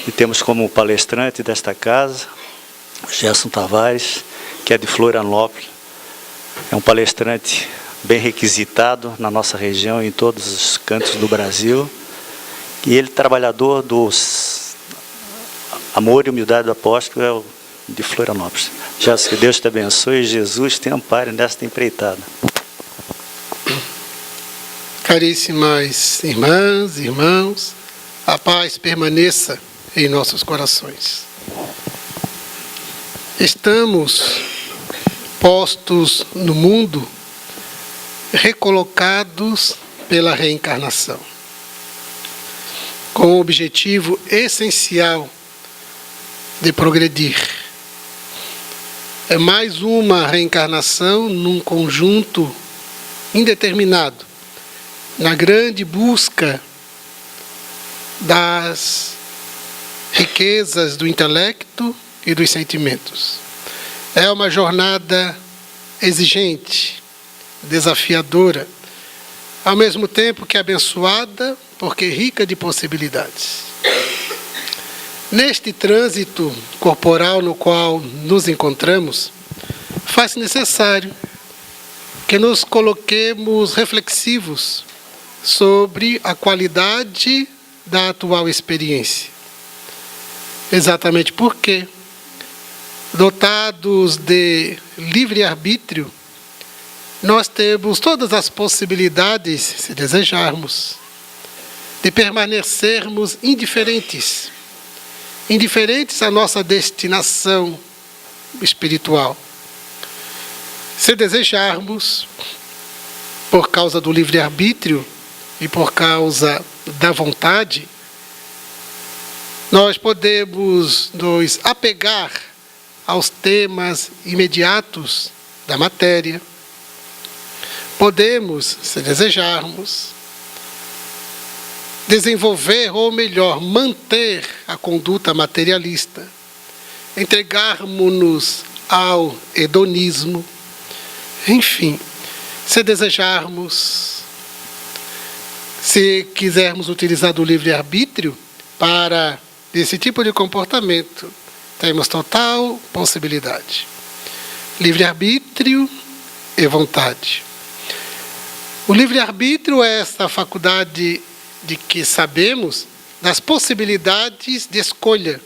E temos como palestrante desta casa, o Gerson Tavares, que é de Florianópolis. É um palestrante bem requisitado na nossa região, em todos os cantos do Brasil. E ele, trabalhador dos Amor e Humildade do Apóstolo, de Florianópolis. Gerson, que Deus te abençoe e Jesus te ampare nesta empreitada. Caríssimas irmãs e irmãos, a paz permaneça em nossos corações. Estamos postos no mundo, recolocados pela reencarnação, com o objetivo essencial de progredir. É mais uma reencarnação num conjunto indeterminado, na grande busca das riquezas do intelecto e dos sentimentos. É uma jornada exigente, desafiadora, ao mesmo tempo que abençoada, porque rica de possibilidades. Neste trânsito corporal no qual nos encontramos, faz-se necessário que nos coloquemos reflexivos sobre a qualidade da atual experiência. Exatamente porque, dotados de livre-arbítrio, nós temos todas as possibilidades, se desejarmos, de permanecermos indiferentes à nossa destinação espiritual. Se desejarmos, por causa do livre-arbítrio e por causa da vontade, nós podemos nos apegar aos temas imediatos da matéria. Podemos, se desejarmos, desenvolver, ou melhor, manter a conduta materialista, entregarmos-nos ao hedonismo, enfim, se desejarmos, se quisermos utilizar do livre-arbítrio para esse tipo de comportamento, temos total possibilidade. Livre-arbítrio e vontade. O livre-arbítrio é essa faculdade de que sabemos das possibilidades de escolha,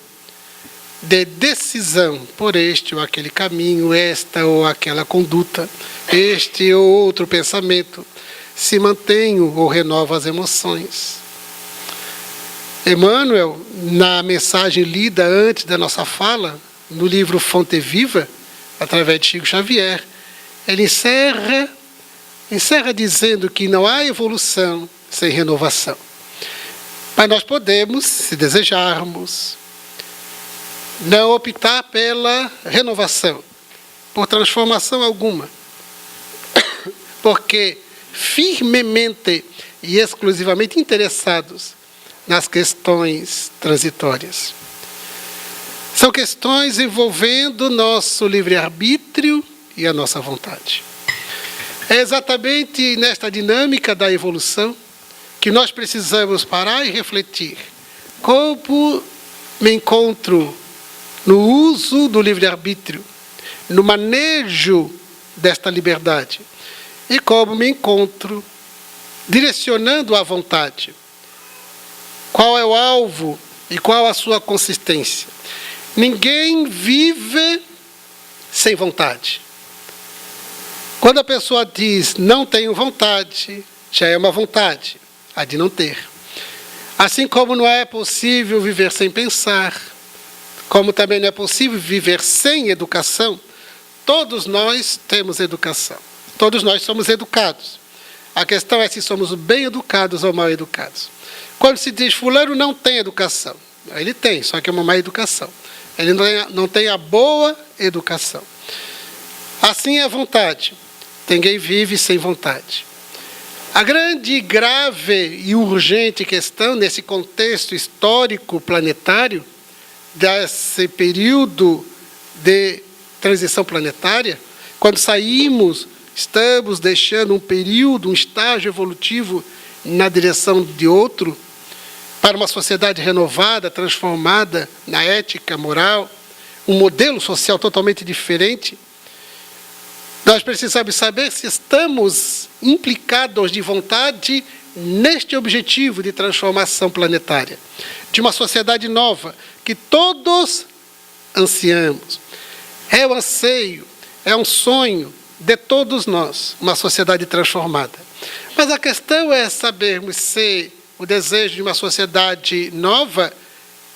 de decisão por este ou aquele caminho, esta ou aquela conduta, este ou outro pensamento, se mantenho ou renovo as emoções. Emmanuel, na mensagem lida antes da nossa fala, no livro Fonte Viva, através de Chico Xavier, ele encerra dizendo que não há evolução sem renovação. Mas nós podemos, se desejarmos, não optar pela renovação, por transformação alguma, porque firmemente e exclusivamente interessados nas questões transitórias. São questões envolvendo nosso livre-arbítrio e a nossa vontade. É exatamente nesta dinâmica da evolução que nós precisamos parar e refletir. Como me encontro no uso do livre-arbítrio, no manejo desta liberdade? E como me encontro direcionando a vontade? Qual é o alvo e qual a sua consistência? Ninguém vive sem vontade. Quando a pessoa diz não tenho vontade, já é uma vontade, a de não ter. Assim como não é possível viver sem pensar, como também não é possível viver sem educação, todos nós temos educação. Todos nós somos educados. A questão é se somos bem educados ou mal educados. Quando se diz fulano não tem educação, ele tem, só que é uma má educação. Ele não tem a boa educação. Assim é a vontade. Ninguém vive sem vontade. A grande, grave e urgente questão nesse contexto histórico planetário, desse período de transição planetária, quando saímos, estamos deixando um período, um estágio evolutivo na direção de outro, para uma sociedade renovada, transformada na ética, moral, um modelo social totalmente diferente, nós precisamos saber se estamos implicados de vontade neste objetivo de transformação planetária, de uma sociedade nova, que todos ansiamos. É o anseio, é um sonho de todos nós, uma sociedade transformada. Mas a questão é sabermos se o desejo de uma sociedade nova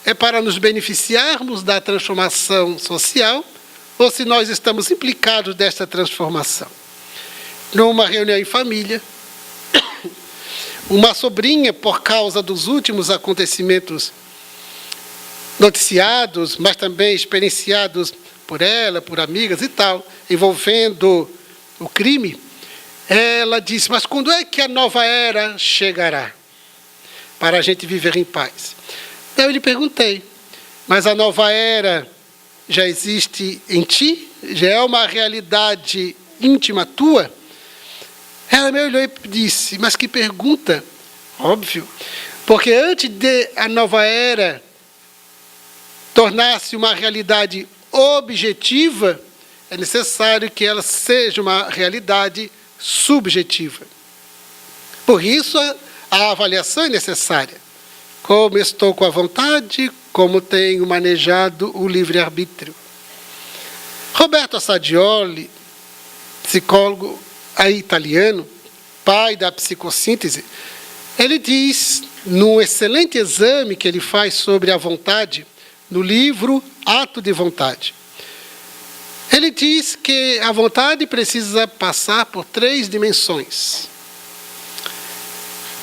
é para nos beneficiarmos da transformação social ou se nós estamos implicados desta transformação. Numa reunião em família, uma sobrinha, por causa dos últimos acontecimentos noticiados, mas também experienciados por ela, por amigas e tal, envolvendo o crime, ela disse, mas quando é que a nova era chegará para a gente viver em paz? Eu lhe perguntei, mas a nova era já existe em ti? Já é uma realidade íntima tua? Ela me olhou e disse, mas que pergunta? Óbvio, porque antes de a nova era tornar-se uma realidade objetiva, é necessário que ela seja uma realidade subjetiva. Por isso, a avaliação é necessária. Como estou com a vontade, como tenho manejado o livre-arbítrio. Roberto Assadioli, psicólogo italiano, pai da psicossíntese, ele diz, num excelente exame que ele faz sobre a vontade, no livro Ato de Vontade, ele diz que a vontade precisa passar por 3 dimensões.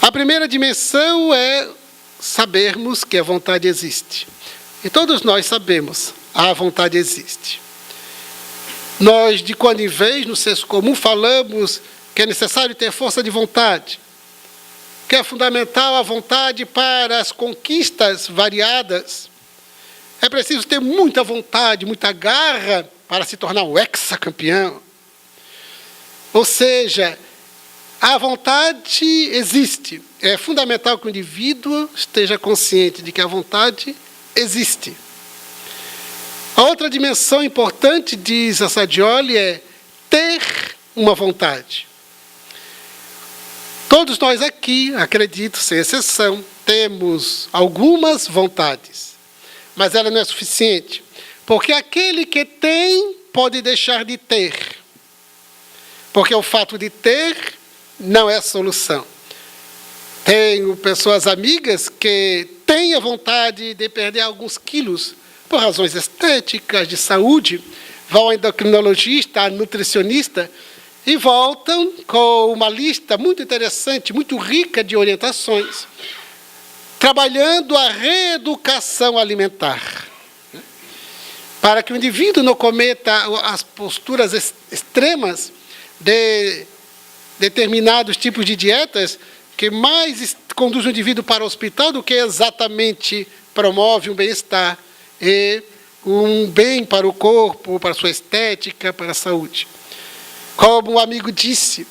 A primeira dimensão é sabermos que a vontade existe. E todos nós sabemos, a vontade existe. Nós, de quando em vez, no senso comum, falamos que é necessário ter força de vontade, que é fundamental a vontade para as conquistas variadas. É preciso ter muita vontade, muita garra para se tornar um hexacampeão. Ou seja, a vontade existe. É fundamental que o indivíduo esteja consciente de que a vontade existe. A outra dimensão importante, diz Assadioli, é ter uma vontade. Todos nós aqui, acredito, sem exceção, temos algumas vontades. Mas ela não é suficiente. Porque aquele que tem pode deixar de ter. Porque o fato de ter não é a solução. Tenho pessoas amigas que têm a vontade de perder alguns quilos por razões estéticas, de saúde, vão ao endocrinologista, a nutricionista, e voltam com uma lista muito interessante, muito rica de orientações, trabalhando a reeducação alimentar, para que o indivíduo não cometa as posturas extremas de determinados tipos de dietas que mais conduzem o indivíduo para o hospital do que exatamente promove um bem-estar e um bem para o corpo, para a sua estética, para a saúde. Como um amigo disse,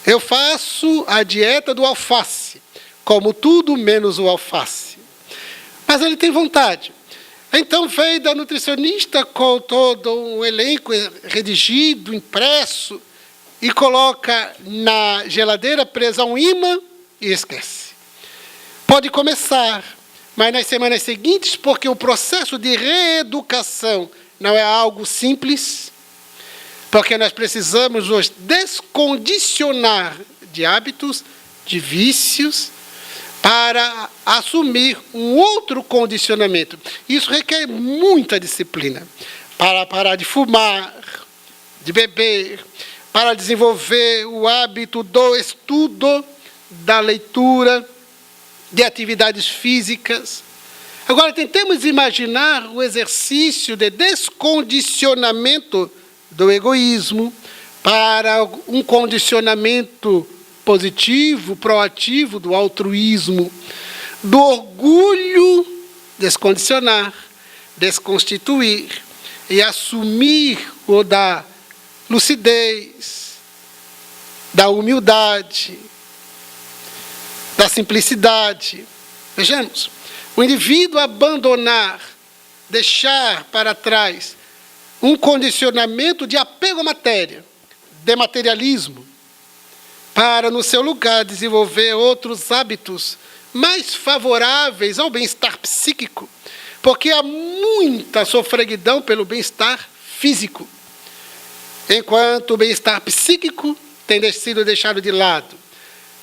eu faço a dieta do alface, como tudo menos o alface. Mas ele tem vontade. Então veio da nutricionista com todo um elenco redigido, impresso, e coloca na geladeira presa a um imã e esquece. Pode começar, mas nas semanas seguintes, porque o processo de reeducação não é algo simples, porque nós precisamos nos descondicionar de hábitos, de vícios, para assumir um outro condicionamento. Isso requer muita disciplina. Para parar de fumar, de beber, para desenvolver o hábito do estudo, da leitura, de atividades físicas. Agora, tentemos imaginar o exercício de descondicionamento do egoísmo para um condicionamento positivo, proativo do altruísmo, do orgulho, descondicionar, desconstituir e assumir o da lucidez, da humildade, da simplicidade, Vejamos, o indivíduo abandonar, deixar para trás um condicionamento de apego à matéria, de materialismo, para, no seu lugar, desenvolver outros hábitos mais favoráveis ao bem-estar psíquico, porque há muita sofreguidão pelo bem-estar físico, enquanto o bem-estar psíquico tem sido deixado de lado.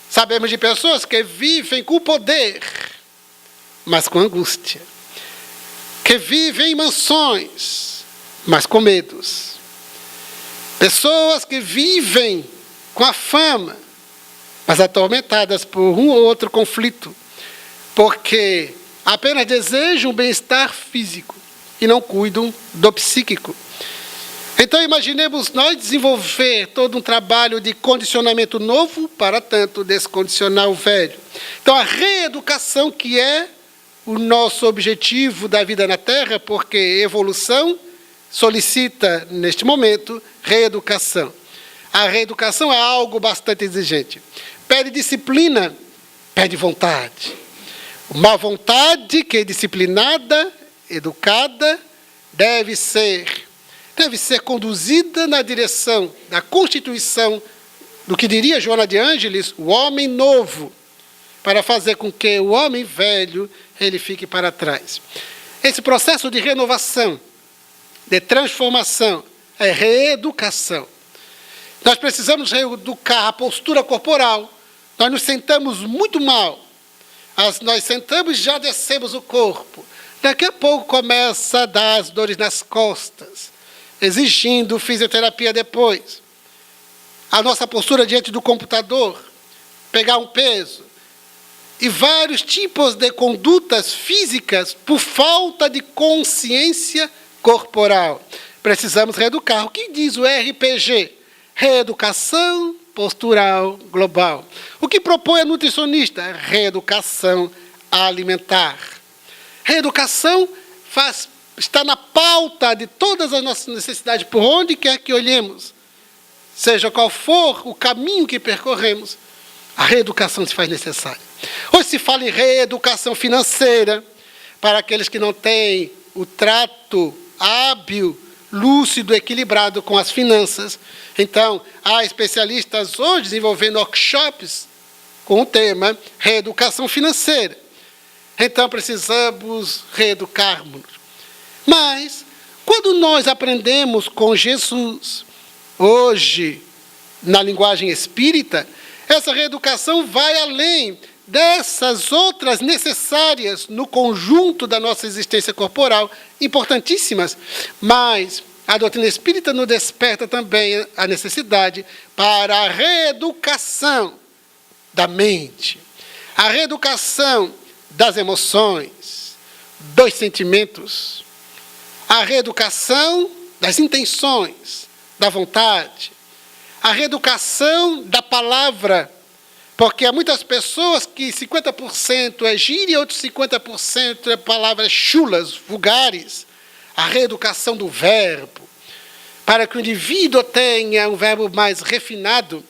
Sabemos de pessoas que vivem com poder, mas com angústia, que vivem em mansões, mas com medos. Pessoas que vivem com a fama, mas atormentadas por um ou outro conflito, porque apenas desejam o bem-estar físico e não cuidam do psíquico. Então, imaginemos nós desenvolver todo um trabalho de condicionamento novo para tanto descondicionar o velho. Então, a reeducação, que é o nosso objetivo da vida na Terra, porque evolução solicita, neste momento, reeducação. A reeducação é algo bastante exigente. Pede disciplina, pede vontade. Uma vontade que é disciplinada, educada, deve ser conduzida na direção da constituição do que diria Joana de Ângeles, o homem novo, para fazer com que o homem velho ele fique para trás. Esse processo de renovação, de transformação, é reeducação. Nós precisamos reeducar a postura corporal. Nós nos sentamos muito mal. Nós sentamos e já descemos o corpo. Daqui a pouco começa a dar as dores nas costas, exigindo fisioterapia depois. A nossa postura diante do computador, pegar um peso, e vários tipos de condutas físicas por falta de consciência corporal. Precisamos reeducar. O que diz o RPG? Reeducação postural global. O que propõe a nutricionista? Reeducação alimentar. Reeducação está na pauta de todas as nossas necessidades, por onde quer que olhemos. Seja qual for o caminho que percorremos, a reeducação se faz necessária. Hoje se fala em reeducação financeira, para aqueles que não têm o trato hábil, lúcido, equilibrado com as finanças. Então, há especialistas hoje desenvolvendo workshops com o tema reeducação financeira. Então, precisamos reeducarmos. Mas, quando nós aprendemos com Jesus, hoje, na linguagem espírita, essa reeducação vai além dessas outras necessárias no conjunto da nossa existência corporal, importantíssimas, mas a doutrina espírita nos desperta também a necessidade para a reeducação da mente, a reeducação das emoções, dos sentimentos, a reeducação das intenções, da vontade, a reeducação da palavra, porque há muitas pessoas que 50% é gíria, outros 50% é palavras chulas, vulgares. A reeducação do verbo, para que o indivíduo tenha um verbo mais refinado,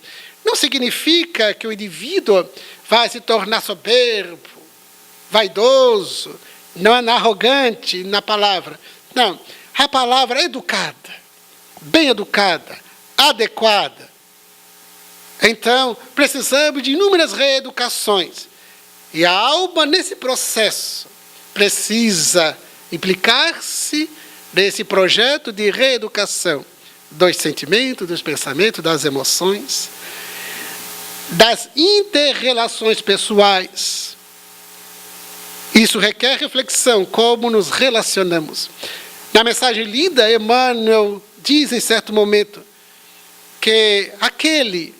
não significa que o indivíduo vai se tornar soberbo, vaidoso, não é arrogante na palavra. Não, a palavra é educada, bem educada, adequada. Então, precisamos de inúmeras reeducações. E a alma, nesse processo, precisa implicar-se nesse projeto de reeducação dos sentimentos, dos pensamentos, das emoções, das inter-relações pessoais. Isso requer reflexão, como nos relacionamos. Na mensagem lida, Emmanuel diz em certo momento que aquele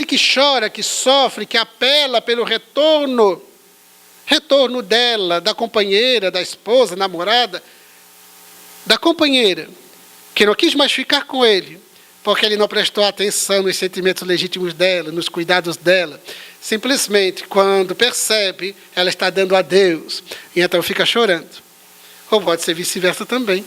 que chora, que sofre, que apela pelo retorno dela, da companheira, da esposa, namorada, da companheira, que não quis mais ficar com ele, porque ele não prestou atenção nos sentimentos legítimos dela, nos cuidados dela. Simplesmente, quando percebe, ela está dando adeus, e então fica chorando. Ou pode ser vice-versa também.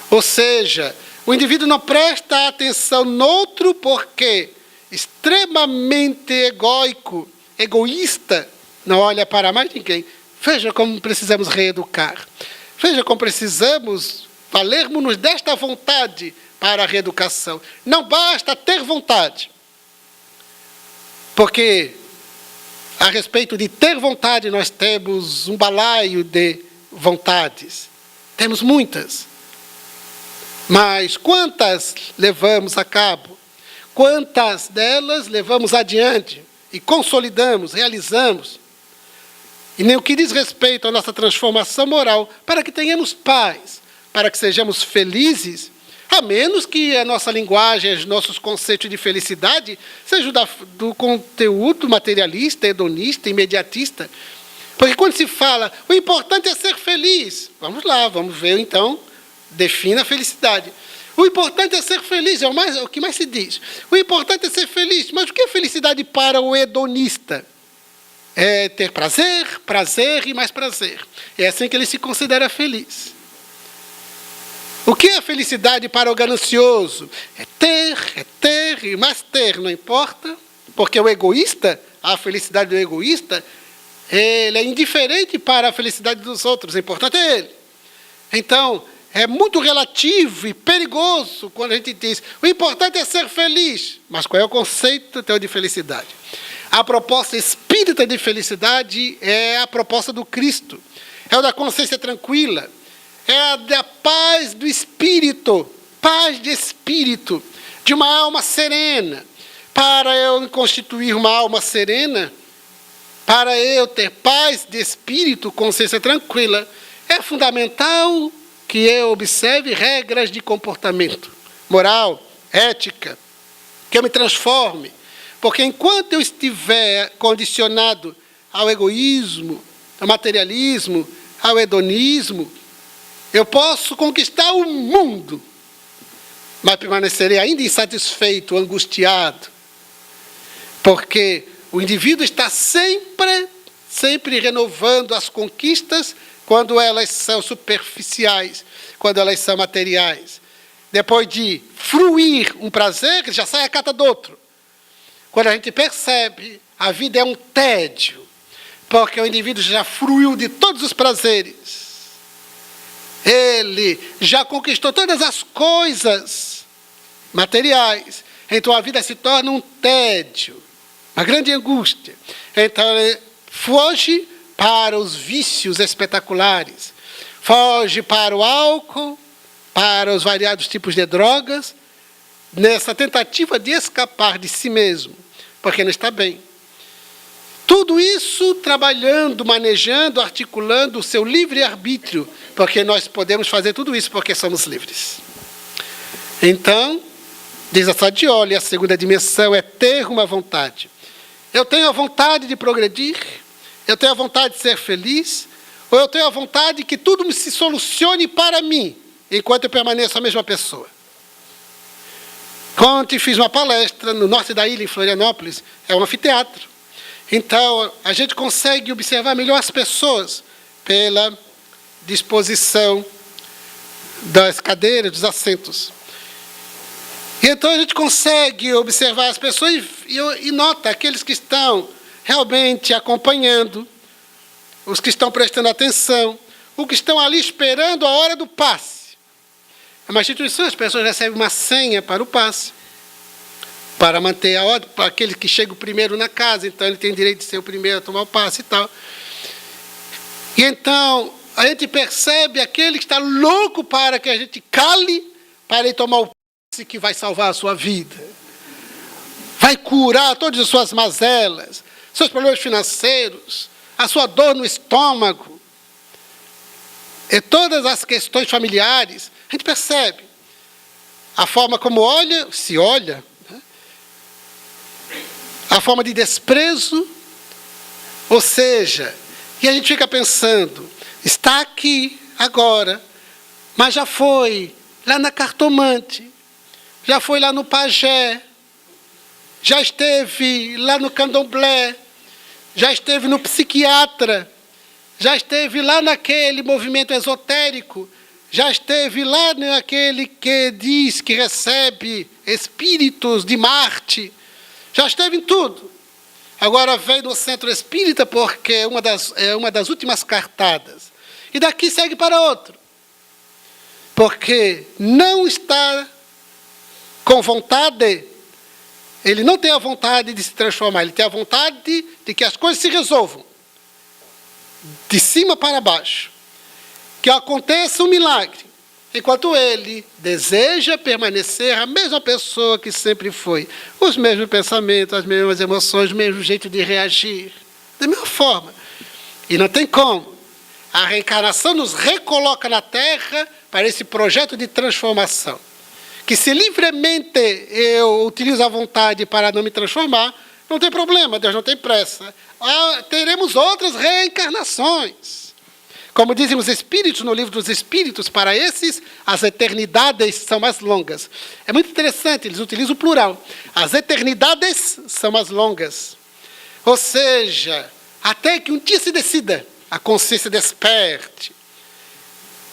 Ou seja, o indivíduo não presta atenção no outro porque extremamente egóico, egoísta, não olha para mais ninguém, Veja como precisamos reeducar. Veja como precisamos valermos-nos desta vontade para a reeducação. Não basta ter vontade. Porque, a respeito de ter vontade, nós temos um balaio de vontades. Temos muitas. Mas quantas levamos a cabo? Quantas delas levamos adiante e consolidamos, realizamos? E nem o que diz respeito à nossa transformação moral, para que tenhamos paz, para que sejamos felizes, a menos que a nossa linguagem, os nossos conceitos de felicidade sejam do conteúdo materialista, hedonista, imediatista. Porque quando se fala, o importante é ser feliz. Vamos lá, vamos ver então, defina a felicidade. O importante é ser feliz, é o que mais se diz. O importante é ser feliz. Mas o que é felicidade para o hedonista? É ter prazer, prazer e mais prazer. É assim que ele se considera feliz. O que é felicidade para o ganancioso? É ter e mais ter, não importa. Porque o egoísta, a felicidade do egoísta, ele é indiferente para a felicidade dos outros. O importante é ele. Então, é muito relativo e perigoso quando a gente diz o importante é ser feliz. Mas qual é o conceito teu de felicidade? A proposta espírita de felicidade é a proposta do Cristo. É o da consciência tranquila. É a da paz do espírito. Paz de espírito. De uma alma serena. Para eu constituir uma alma serena, para eu ter paz de espírito, consciência tranquila, é fundamental que eu observe regras de comportamento, moral, ética, que eu me transforme. Porque enquanto eu estiver condicionado ao egoísmo, ao materialismo, ao hedonismo, eu posso conquistar o mundo, mas permanecerei ainda insatisfeito, angustiado. Porque o indivíduo está sempre renovando as conquistas quando elas são superficiais, quando elas são materiais. Depois de fruir um prazer, já sai a cata do outro. Quando a gente percebe, a vida é um tédio, porque o indivíduo já fruiu de todos os prazeres. Ele já conquistou todas as coisas materiais. Então a vida se torna um tédio, uma grande angústia. Então ele foge para os vícios espetaculares, foge para o álcool, para os variados tipos de drogas, nessa tentativa de escapar de si mesmo, porque não está bem. Tudo isso trabalhando, manejando, articulando o seu livre-arbítrio, porque nós podemos fazer tudo isso porque somos livres. Então, diz a Sadioli, a segunda dimensão é ter uma vontade. Eu tenho a vontade de progredir, eu tenho a vontade de ser feliz, ou eu tenho a vontade que tudo se solucione para mim, enquanto eu permaneço a mesma pessoa. Ontem fiz uma palestra no norte da ilha, em Florianópolis, é um anfiteatro. Então, a gente consegue observar melhor as pessoas pela disposição das cadeiras, dos assentos. E então a gente consegue observar as pessoas e nota aqueles que estão realmente acompanhando, os que estão prestando atenção, os que estão ali esperando a hora do passe. É uma instituição, as pessoas recebem uma senha para o passe, para manter a ordem, para aquele que chega o primeiro na casa, então ele tem direito de ser o primeiro a tomar o passe e tal. E então, a gente percebe aquele que está louco para que a gente cale, para ele tomar o passe que vai salvar a sua vida. Vai curar todas as suas mazelas, seus problemas financeiros, a sua dor no estômago, e todas as questões familiares. A gente percebe a forma como se olha, né? A forma de desprezo, ou seja, e a gente fica pensando, está aqui agora, mas já foi lá na cartomante, já foi lá no pajé, já esteve lá no candomblé, já esteve no psiquiatra, já esteve lá naquele movimento esotérico, já esteve lá naquele que diz que recebe espíritos de Marte, já esteve em tudo. agora veio no centro espírita porque é uma das últimas cartadas. E daqui segue para outro. Porque não está com vontade, ele não tem a vontade de se transformar, ele tem a vontade de que as coisas se resolvam. De cima para baixo. Que aconteça um milagre. Enquanto ele deseja permanecer a mesma pessoa que sempre foi. Os mesmos pensamentos, as mesmas emoções, o mesmo jeito de reagir. Da mesma forma. E não tem como. A reencarnação nos recoloca na Terra para esse projeto de transformação. Que se livremente eu utilizo a vontade para não me transformar, não tem problema, Deus não tem pressa. Teremos outras reencarnações. Como dizem os Espíritos no livro dos Espíritos, para esses as eternidades são mais longas. É muito interessante, eles utilizam o plural. As eternidades são mais longas. Ou seja, até que um dia se decida, a consciência desperte.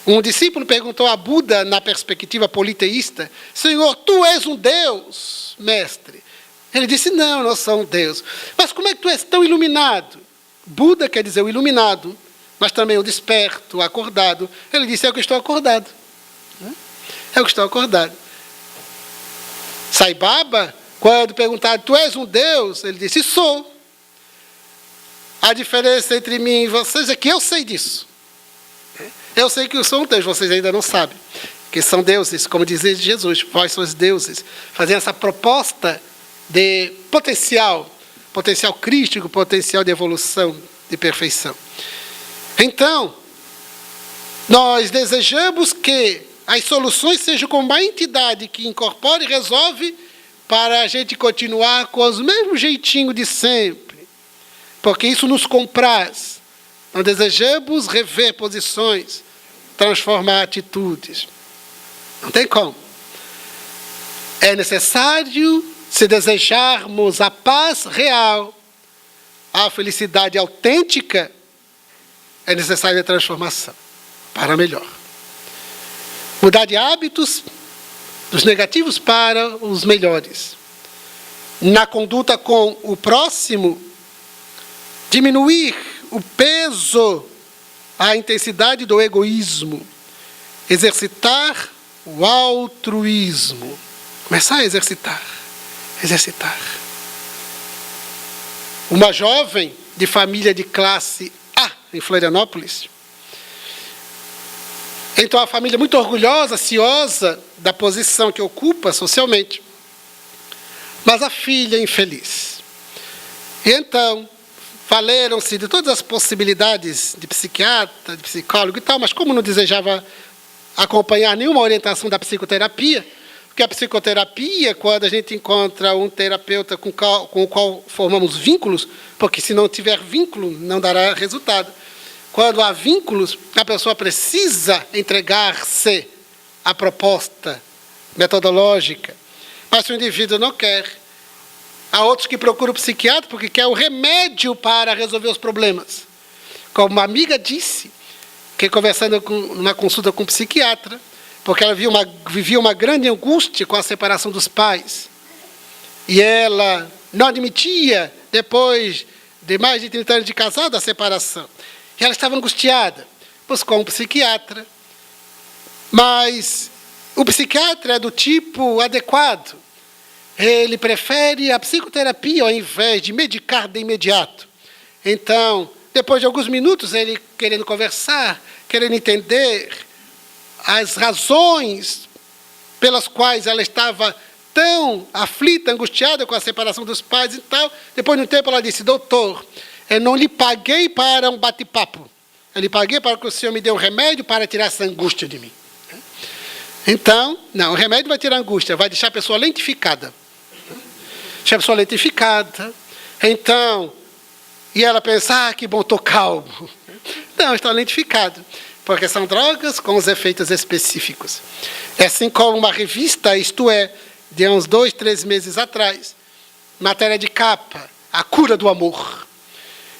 Um discípulo perguntou a Buda, na perspectiva politeísta, Senhor, tu és um Deus, mestre? Ele disse, não, não sou um Deus. Mas como é que tu és tão iluminado? Buda quer dizer o iluminado, mas também o desperto, o acordado. Ele disse, é o que estou acordado. É o que estou acordado. Sai Baba, quando perguntado, tu és um Deus? Ele disse, sou. A diferença entre mim e vocês é que eu sei disso. Eu sei que eu sou um Deus, vocês ainda não sabem. Que são deuses, como dizia Jesus, vós sois deuses. Fazendo essa proposta de potencial crístico, potencial de evolução, de perfeição. Então, nós desejamos que as soluções sejam com uma entidade que incorpore e resolve para a gente continuar com os mesmos jeitinhos de sempre. Porque isso nos compraz. Nós desejamos rever posições, transformar atitudes. Não tem como. É necessário, se desejarmos a paz real, a felicidade autêntica, é necessária a transformação para melhor. Mudar de hábitos dos negativos para os melhores. Na conduta com o próximo, diminuir o peso, a intensidade do egoísmo. Exercitar o altruísmo. Começar a exercitar. Exercitar. Uma jovem de família de classe A, em Florianópolis. Então, a família muito orgulhosa, ciosa da posição que ocupa socialmente. Mas a filha infeliz. E então, valeram-se de todas as possibilidades de psiquiatra, de psicólogo e tal, mas como não desejava acompanhar nenhuma orientação da psicoterapia, porque a psicoterapia, quando a gente encontra um terapeuta com o qual formamos vínculos, porque se não tiver vínculo, não dará resultado. Quando há vínculos, a pessoa precisa entregar-se à proposta metodológica. Mas se o indivíduo não quer, há outros que procuram o psiquiatra porque quer o remédio para resolver os problemas. Como uma amiga disse, que conversando numa consulta com um psiquiatra, porque ela vivia uma grande angústia com a separação dos pais. E ela não admitia, depois de mais de 30 anos de casada, a separação. E ela estava angustiada, buscou um psiquiatra. Mas o psiquiatra é do tipo adequado. Ele prefere a psicoterapia ao invés de medicar de imediato. Então, depois de alguns minutos, ele querendo conversar, querendo entender as razões pelas quais ela estava tão aflita, angustiada com a separação dos pais e tal. Depois de um tempo ela disse, doutor, eu não lhe paguei para um bate-papo. Eu lhe paguei para que o senhor me dê um remédio para tirar essa angústia de mim. Então, não, o remédio vai tirar a angústia, vai deixar a pessoa lentificada. Deixar a pessoa lentificada. Então, e ela pensa, que bom, estou calmo. Não, está lentificado. Porque são drogas com os efeitos específicos. É assim como uma revista, isto é, de uns 2, 3 meses atrás, matéria de capa, a cura do amor.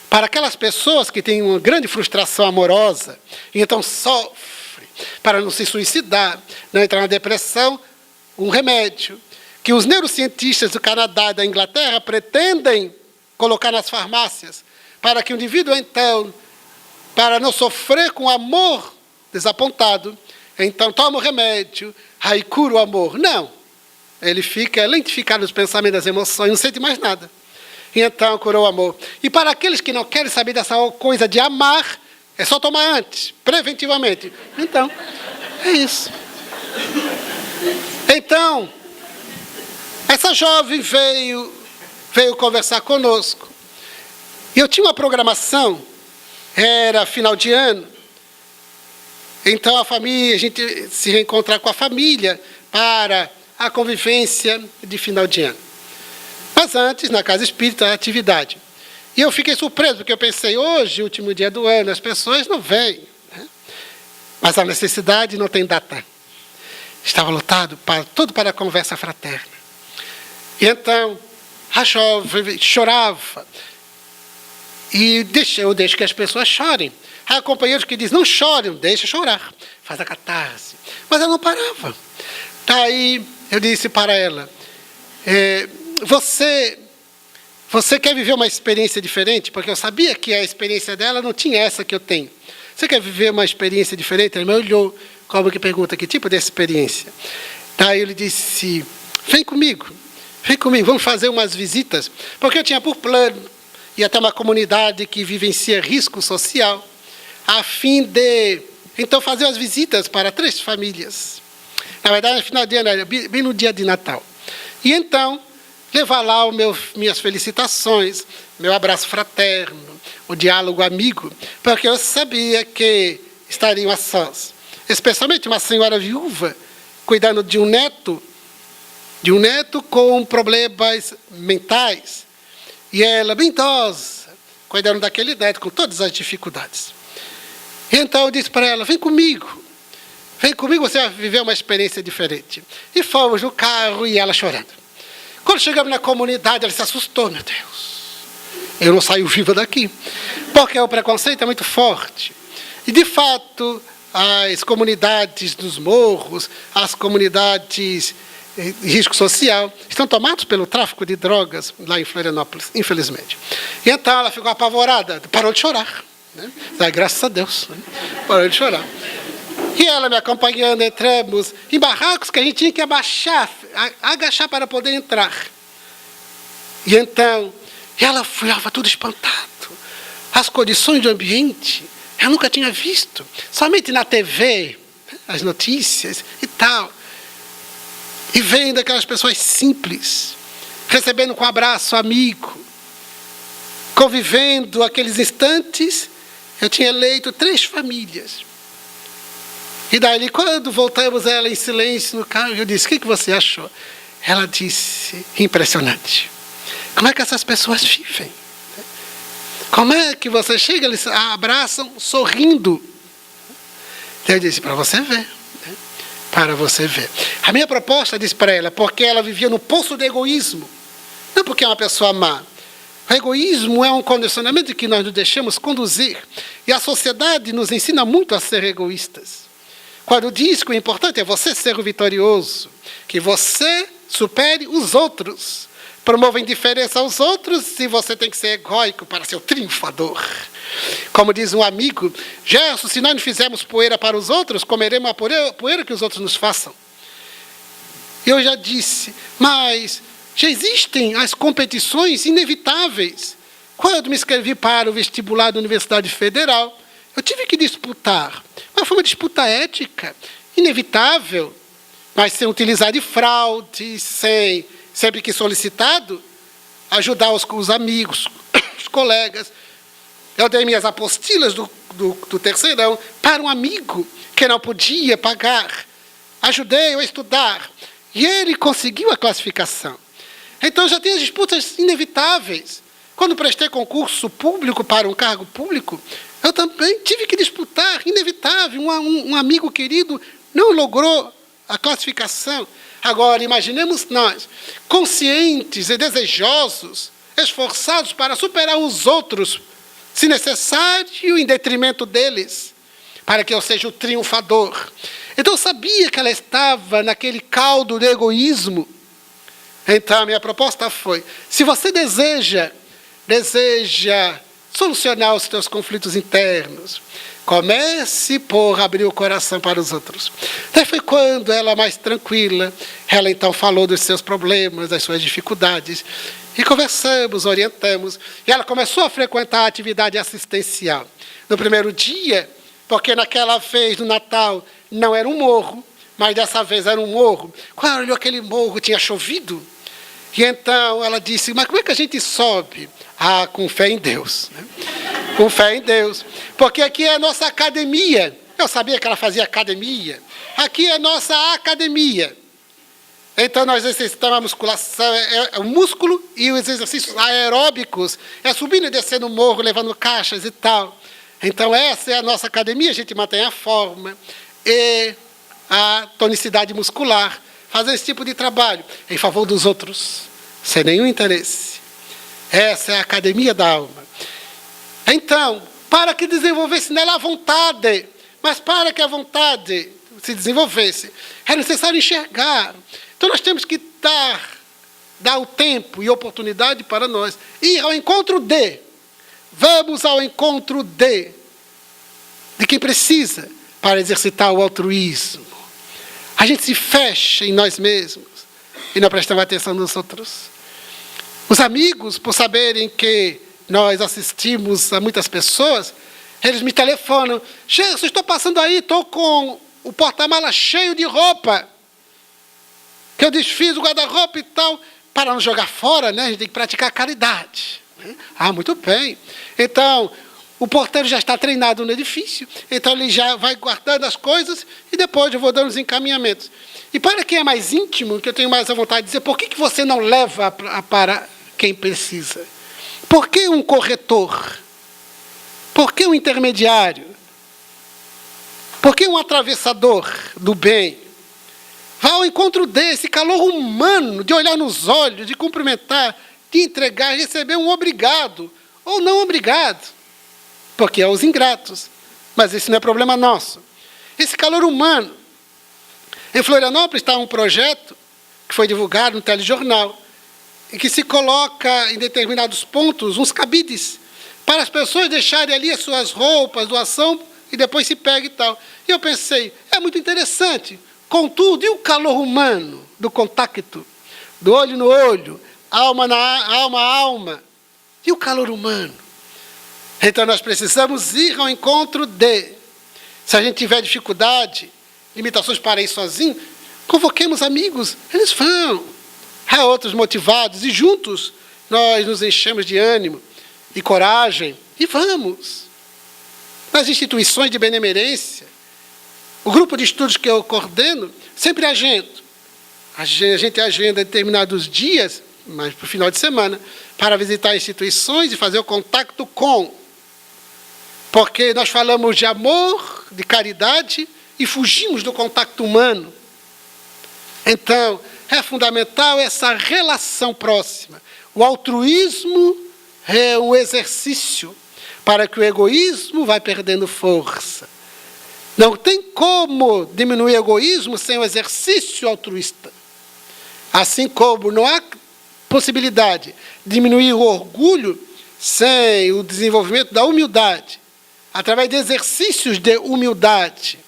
Para aquelas pessoas que têm uma grande frustração amorosa, e então sofrem para não se suicidar, não entrar na depressão, um remédio que os neurocientistas do Canadá e da Inglaterra pretendem colocar nas farmácias, para que o indivíduo, então, para não sofrer com amor desapontado, então toma o remédio, aí cura o amor. Não. Ele fica lentificado nos pensamentos, das emoções, não sente mais nada. E então curou o amor. E para aqueles que não querem saber dessa coisa de amar, é só tomar antes, preventivamente. Então, é isso. Então, essa jovem veio conversar conosco. E eu tinha uma programação, era final de ano. Então, a gente se reencontrar com a família para a convivência de final de ano. Mas antes, na Casa Espírita, a atividade. E eu fiquei surpreso, porque eu pensei, hoje, último dia do ano, as pessoas não vêm. Né? Mas a necessidade não tem data. Estava lotado tudo para a conversa fraterna. E então, a jovem chorava. E eu deixo que as pessoas chorem. Há companheiros que dizem, não chorem, deixa chorar. Faz a catarse. Mas ela não parava. Daí, eu disse para ela, você quer viver uma experiência diferente? Porque eu sabia que a experiência dela não tinha essa que eu tenho. Você quer viver uma experiência diferente? Ela me olhou, como que pergunta, que tipo de experiência? Daí ele disse, vem comigo, vamos fazer umas visitas. Porque eu tinha por plano ir até uma comunidade que vivencia risco social, a fim de, então, fazer as visitas para 3 famílias. Na verdade, no final de ano, bem no dia de Natal. E então, levar lá minhas felicitações, meu abraço fraterno, o diálogo amigo, porque eu sabia que estariam a sós. Especialmente uma senhora viúva, cuidando de um neto com problemas mentais. E ela, bem idosa, cuidando daquele neto com todas as dificuldades. E então eu disse para ela, vem comigo, você vai viver uma experiência diferente. E fomos no carro e ela chorando. Quando chegamos na comunidade, ela se assustou, meu Deus. Eu não saio viva daqui. Porque o preconceito é muito forte. E, de fato, as comunidades dos morros, as comunidades de risco social, estão tomadas pelo tráfico de drogas lá em Florianópolis, infelizmente. E então ela ficou apavorada, parou de chorar. Né? Graças a Deus, né? Parou de chorar. E ela me acompanhando, entramos em barracos que a gente tinha que agachar para poder entrar. E então, ela ficava tudo espantado. As condições do ambiente, eu nunca tinha visto. Somente na TV, as notícias e tal. E vendo aquelas pessoas simples, recebendo com abraço amigo, convivendo aqueles instantes, eu tinha eleito 3 famílias. E daí, quando voltamos ela em silêncio no carro, eu disse, o que você achou? Ela disse, impressionante. Como é que essas pessoas vivem? Como é que você chega, eles abraçam sorrindo? Eu disse, para você ver. Para você ver. A minha proposta, disse para ela, porque ela vivia no poço do egoísmo. Não porque é uma pessoa má. O egoísmo é um condicionamento que nós nos deixamos conduzir. E a sociedade nos ensina muito a ser egoístas. Quando diz que o importante é você ser o vitorioso, que você supere os outros, promova indiferença aos outros e você tem que ser egóico para ser o triunfador. Como diz um amigo, Gerson, se nós não fizermos poeira para os outros, comeremos a poeira que os outros nos façam. Eu já disse, mas já existem as competições inevitáveis. Quando me inscrevi para o vestibular da Universidade Federal, eu tive que disputar. Mas foi uma disputa ética, inevitável, mas sem utilizar de fraude, sempre que solicitado, ajudar os amigos, os colegas. Eu dei minhas apostilas do terceirão para um amigo que não podia pagar. Ajudei-o a estudar. E ele conseguiu a classificação. Então, já tem as disputas inevitáveis. Quando prestei concurso público para um cargo público, eu também tive que disputar, inevitável. Um amigo querido não logrou a classificação. Agora, imaginemos nós, conscientes e desejosos, esforçados para superar os outros, se necessário, em detrimento deles, para que eu seja o triunfador. Então, eu sabia que ela estava naquele caldo de egoísmo. Então, a minha proposta foi, se você deseja deseja solucionar os teus conflitos internos, comece por abrir o coração para os outros. Daí foi quando ela, mais tranquila, ela então falou dos seus problemas, das suas dificuldades, e conversamos, orientamos, e ela começou a frequentar a atividade assistencial. No primeiro dia, porque naquela vez, no Natal, não era um morro, mas dessa vez era um morro. Quando ela olhou aquele morro, tinha chovido, e então ela disse, mas como é que a gente sobe? Ah, com fé em Deus. Né? Com fé em Deus. Porque aqui é a nossa academia. Eu sabia que ela fazia academia. Aqui é a nossa academia. Então, nós exercitamos a musculação, é o músculo e os exercícios aeróbicos. É subindo e descendo o morro, levando caixas e tal. Então, essa é a nossa academia. A gente mantém a forma e a tonicidade muscular. Fazer esse tipo de trabalho em favor dos outros, sem nenhum interesse. Essa é a academia da alma. Então, para que desenvolvesse nela a vontade, mas para que a vontade se desenvolvesse, é necessário enxergar. Então, nós temos que dar o tempo e oportunidade para nós ir ao encontro de. Vamos ao encontro de quem precisa para exercitar o altruísmo. A gente se fecha em nós mesmos e não prestamos atenção nos outros. Os amigos, por saberem que nós assistimos a muitas pessoas, eles me telefonam. Jesus, estou passando aí, estou com o porta-mala cheio de roupa. Que eu desfiz o guarda-roupa e tal. Para não jogar fora, né? A gente tem que praticar caridade. Ah, muito bem. Então, o porteiro já está treinado no edifício. Então, ele já vai guardando as coisas e depois eu vou dando os encaminhamentos. E para quem é mais íntimo, que eu tenho mais a vontade de dizer, por que você não leva para quem precisa? Por que um corretor? Por que um intermediário? Por que um atravessador do bem? Vá ao encontro desse calor humano, de olhar nos olhos, de cumprimentar, de entregar, receber um obrigado ou não obrigado, porque é os ingratos. Mas esse não é problema nosso. Esse calor humano. Em Florianópolis está um projeto que foi divulgado no telejornal, em que se coloca em determinados pontos uns cabides para as pessoas deixarem ali as suas roupas, doação, e depois se pega e tal. E eu pensei, é muito interessante. Contudo, e o calor humano do contacto, do olho no olho, alma na alma, e o calor humano? Então nós precisamos ir ao encontro de. Se a gente tiver dificuldade, limitações para ir sozinho, convoquemos amigos, eles vão. Há outros motivados, e juntos nós nos enchemos de ânimo e coragem, e vamos. Nas instituições de benemerência, o grupo de estudos que eu coordeno, sempre agendo. A gente agenda determinados dias, mas para o final de semana, para visitar instituições e fazer o contato com. Porque nós falamos de amor, de caridade, e fugimos do contato humano. Então, é fundamental essa relação próxima. O altruísmo é um exercício para que o egoísmo vá perdendo força. Não tem como diminuir o egoísmo sem o exercício altruísta. Assim como não há possibilidade de diminuir o orgulho sem o desenvolvimento da humildade, através de exercícios de humildade,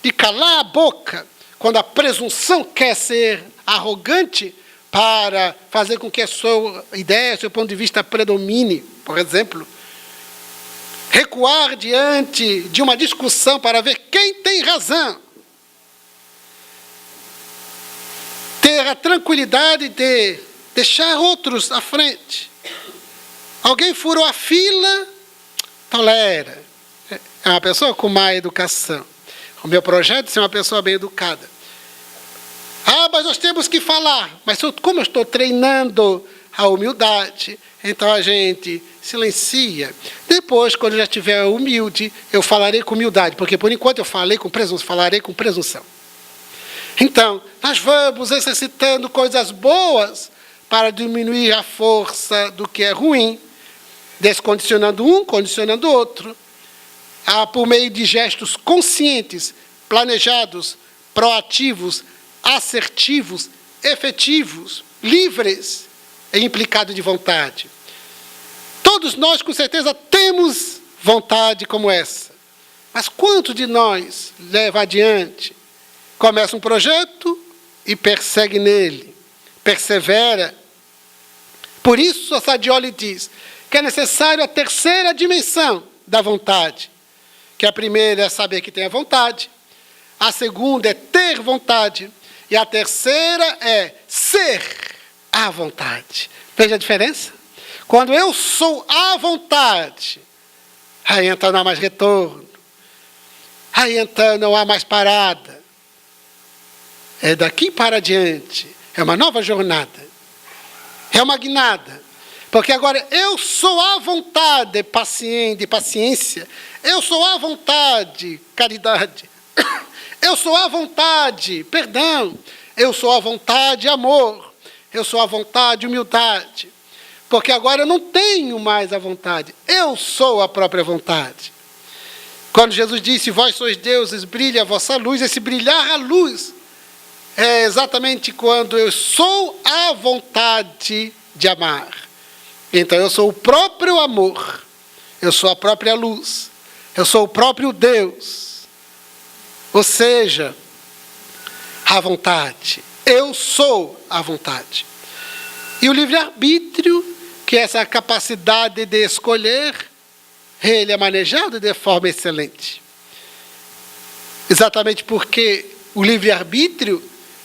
de calar a boca quando a presunção quer ser arrogante para fazer com que a sua ideia, seu ponto de vista predomine, por exemplo. Recuar diante de uma discussão para ver quem tem razão. Ter a tranquilidade de deixar outros à frente. Alguém furou a fila, tolera. É uma pessoa com má educação. O meu projeto é ser uma pessoa bem educada. Ah, mas nós temos que falar. Mas como eu estou treinando a humildade, então a gente silencia. Depois, quando eu já estiver humilde, eu falarei com humildade, porque por enquanto eu falarei com presunção. Então, nós vamos exercitando coisas boas para diminuir a força do que é ruim, descondicionando um, condicionando o outro, por meio de gestos conscientes, planejados, proativos, assertivos, efetivos, livres e implicados de vontade. Todos nós, com certeza, temos vontade como essa. Mas quanto de nós leva adiante? Começa um projeto e persegue nele, persevera. Por isso, a Sadioli diz que é necessário a terceira dimensão da vontade, que a primeira é saber que tem a vontade, a segunda é ter vontade, e a terceira é ser à vontade. Veja a diferença? Quando eu sou à vontade, aí então não há mais retorno, aí então não há mais parada. É daqui para diante, é uma nova jornada, é uma guinada. Porque agora eu sou à vontade, paciência, eu sou à vontade, caridade, eu sou à vontade, perdão, eu sou à vontade, amor, eu sou à vontade, humildade. Porque agora eu não tenho mais a vontade, eu sou a própria vontade. Quando Jesus disse, vós sois deuses, brilha a vossa luz, esse brilhar a luz é exatamente quando eu sou à vontade de amar. Então eu sou o próprio amor, eu sou a própria luz, eu sou o próprio Deus. Ou seja, a vontade, eu sou a vontade. E o livre-arbítrio, que é essa capacidade de escolher, ele é manejado de forma excelente. Exatamente porque o livre-arbítrio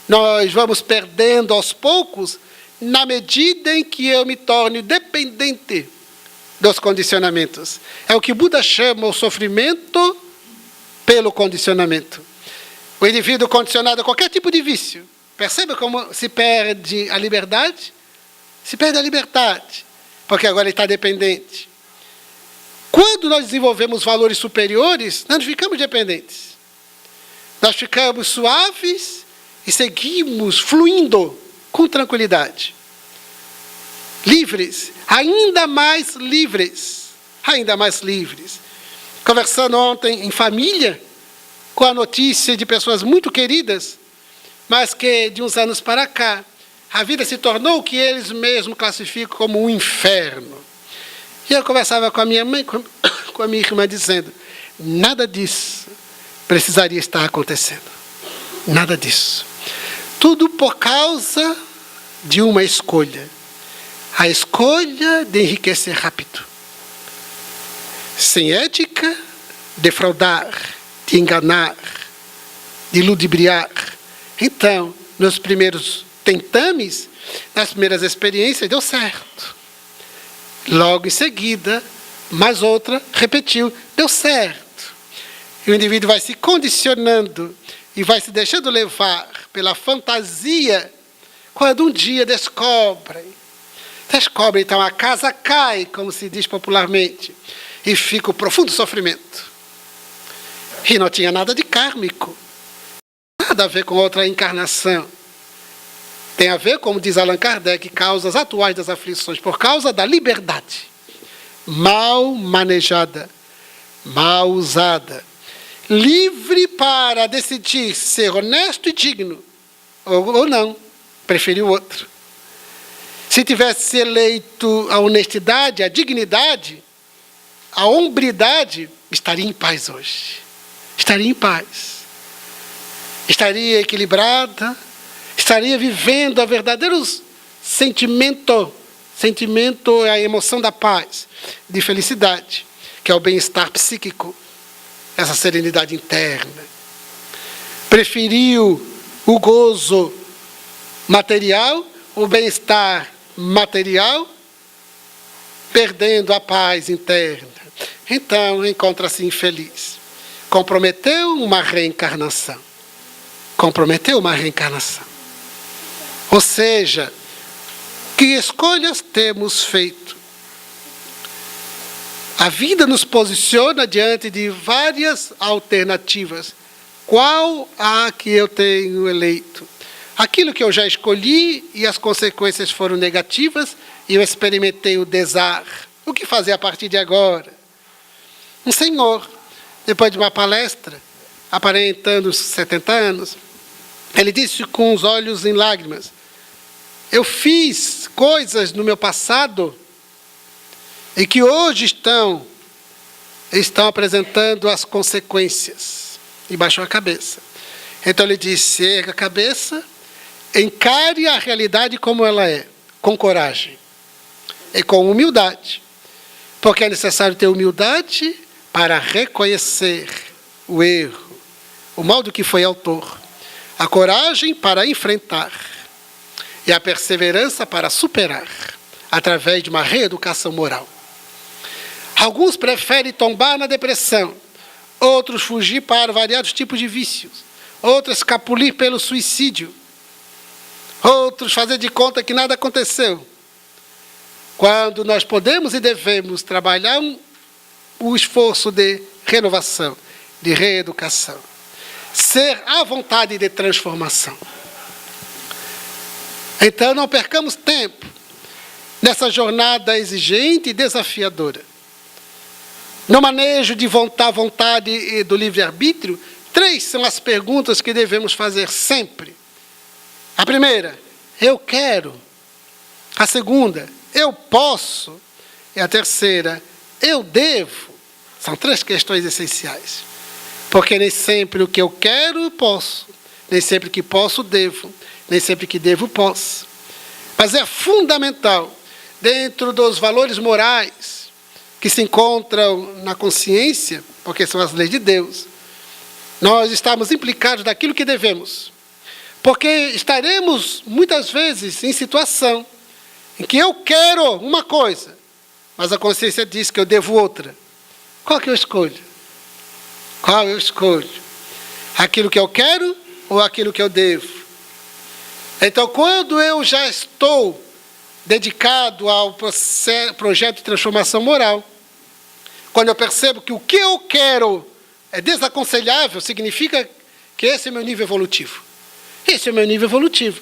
nós vamos perdendo aos poucos, na medida em que eu me torne dependente dos condicionamentos. É o que Buda chama o sofrimento pelo condicionamento. O indivíduo condicionado a qualquer tipo de vício, percebe como se perde a liberdade? Se perde a liberdade, porque agora ele está dependente. Quando nós desenvolvemos valores superiores, nós não ficamos dependentes. Nós ficamos suaves e seguimos fluindo com tranquilidade. Livres, ainda mais livres. Ainda mais livres. Conversando ontem em família, com a notícia de pessoas muito queridas, mas que de uns anos para cá, a vida se tornou o que eles mesmos classificam como um inferno. E eu conversava com a minha mãe, com a minha irmã, dizendo, nada disso precisaria estar acontecendo. Nada disso. Tudo por causa de uma escolha. A escolha de enriquecer rápido. Sem ética, defraudar, de enganar, de ludibriar. Então, nos primeiros tentames, nas primeiras experiências, deu certo. Logo em seguida, mais outra, repetiu, deu certo. E o indivíduo vai se condicionando e vai se deixando levar pela fantasia, quando um dia descobre, então a casa cai, como se diz popularmente, e fica o profundo sofrimento. E não tinha nada de kármico, nada a ver com outra encarnação. Tem a ver, como diz Allan Kardec, causas atuais das aflições, por causa da liberdade, mal manejada, mal usada. Livre para decidir ser honesto e digno, ou não, preferir o outro. Se tivesse eleito a honestidade, a dignidade, a hombridade, estaria em paz hoje. Estaria em paz. Estaria equilibrada, estaria vivendo a verdadeiro sentimento. Sentimento é a emoção da paz, de felicidade, que é o bem-estar psíquico, essa serenidade interna. Preferiu o gozo material, o bem-estar material, perdendo a paz interna. Então, encontra-se infeliz. Comprometeu uma reencarnação. Comprometeu uma reencarnação. Ou seja, que escolhas temos feito? A vida nos posiciona diante de várias alternativas. Qual a que eu tenho eleito? Aquilo que eu já escolhi e as consequências foram negativas e eu experimentei o desar. O que fazer a partir de agora? Um senhor, depois de uma palestra, aparentando os 70 anos, ele disse com os olhos em lágrimas, eu fiz coisas no meu passado e que hoje estão apresentando as consequências. E baixou a cabeça. Então ele disse: erga a cabeça, encare a realidade como ela é, com coragem e com humildade. Porque é necessário ter humildade para reconhecer o erro, o mal do que foi autor. A coragem para enfrentar e a perseverança para superar, através de uma reeducação moral. Alguns preferem tombar na depressão, outros fugir para variados tipos de vícios, outros escapulir pelo suicídio, outros fazer de conta que nada aconteceu. Quando nós podemos e devemos trabalhar o esforço de renovação, de reeducação, ser à vontade de transformação. Então não percamos tempo nessa jornada exigente e desafiadora. No manejo de vontade e do livre-arbítrio, 3 são as perguntas que devemos fazer sempre. A primeira: eu quero. A segunda: eu posso. E a terceira: eu devo. São 3 questões essenciais. Porque nem sempre o que eu quero, posso. Nem sempre que posso, devo. Nem sempre que devo, posso. Mas é fundamental, dentro dos valores morais que se encontram na consciência, porque são as leis de Deus, nós estamos implicados daquilo que devemos. Porque estaremos, muitas vezes, em situação em que eu quero uma coisa, mas a consciência diz que eu devo outra. Qual que eu escolho? Qual eu escolho? Aquilo que eu quero ou aquilo que eu devo? Então, quando eu já estou dedicado ao projeto de transformação moral, quando eu percebo que o que eu quero é desaconselhável, significa que esse é o meu nível evolutivo. Esse é o meu nível evolutivo.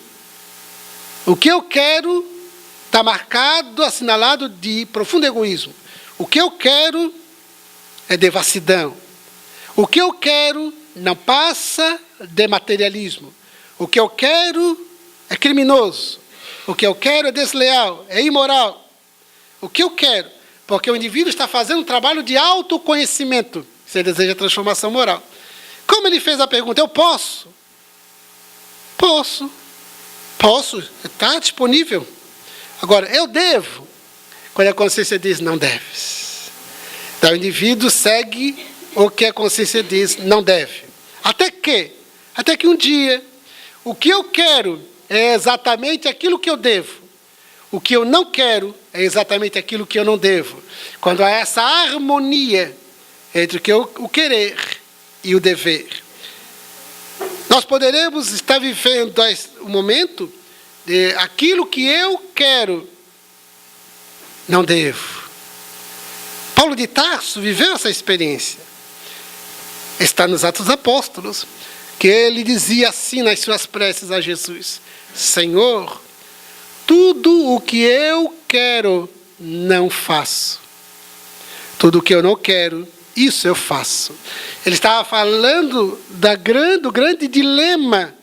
O que eu quero está marcado, assinalado de profundo egoísmo. O que eu quero é devassidão. O que eu quero não passa de materialismo. O que eu quero é criminoso. O que eu quero é desleal, é imoral. O que eu quero? Porque o indivíduo está fazendo um trabalho de autoconhecimento, se ele deseja transformação moral. Como ele fez a pergunta: eu posso? Posso. Posso, está disponível. Agora, eu devo. Quando a consciência diz: não deves. Então o indivíduo segue o que a consciência diz: não deve. Até que um dia, o que eu quero é exatamente aquilo que eu devo. O que eu não quero é exatamente aquilo que eu não devo. Quando há essa harmonia entre o querer e o dever, nós poderemos estar vivendo o momento de aquilo que eu quero, não devo. Paulo de Tarso viveu essa experiência. Está nos Atos dos Apóstolos, que ele dizia assim nas suas preces a Jesus: Senhor, tudo o que eu quero, não faço. Tudo o que eu não quero, isso eu faço. Ele estava falando do grande dilema,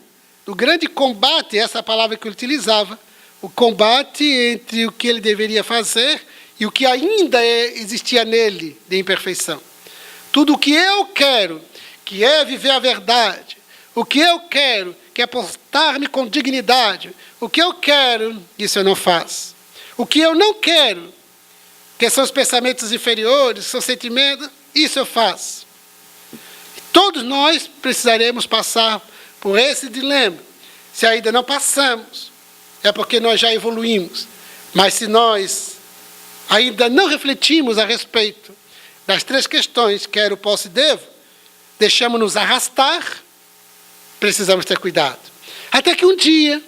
do grande combate, essa palavra que ele utilizava, o combate entre o que ele deveria fazer e o que ainda existia nele de imperfeição. Tudo o que eu quero, que é viver a verdade, o que eu quero, que é portar-me com dignidade, o que eu quero, isso eu não faço. O que eu não quero, que são os pensamentos inferiores, são sentimentos, isso eu faço. Todos nós precisaremos passar por esse dilema. Se ainda não passamos, é porque nós já evoluímos. Mas se nós ainda não refletimos a respeito das 3 questões, quero, posso e devo, deixamos-nos arrastar, precisamos ter cuidado. Até que um dia,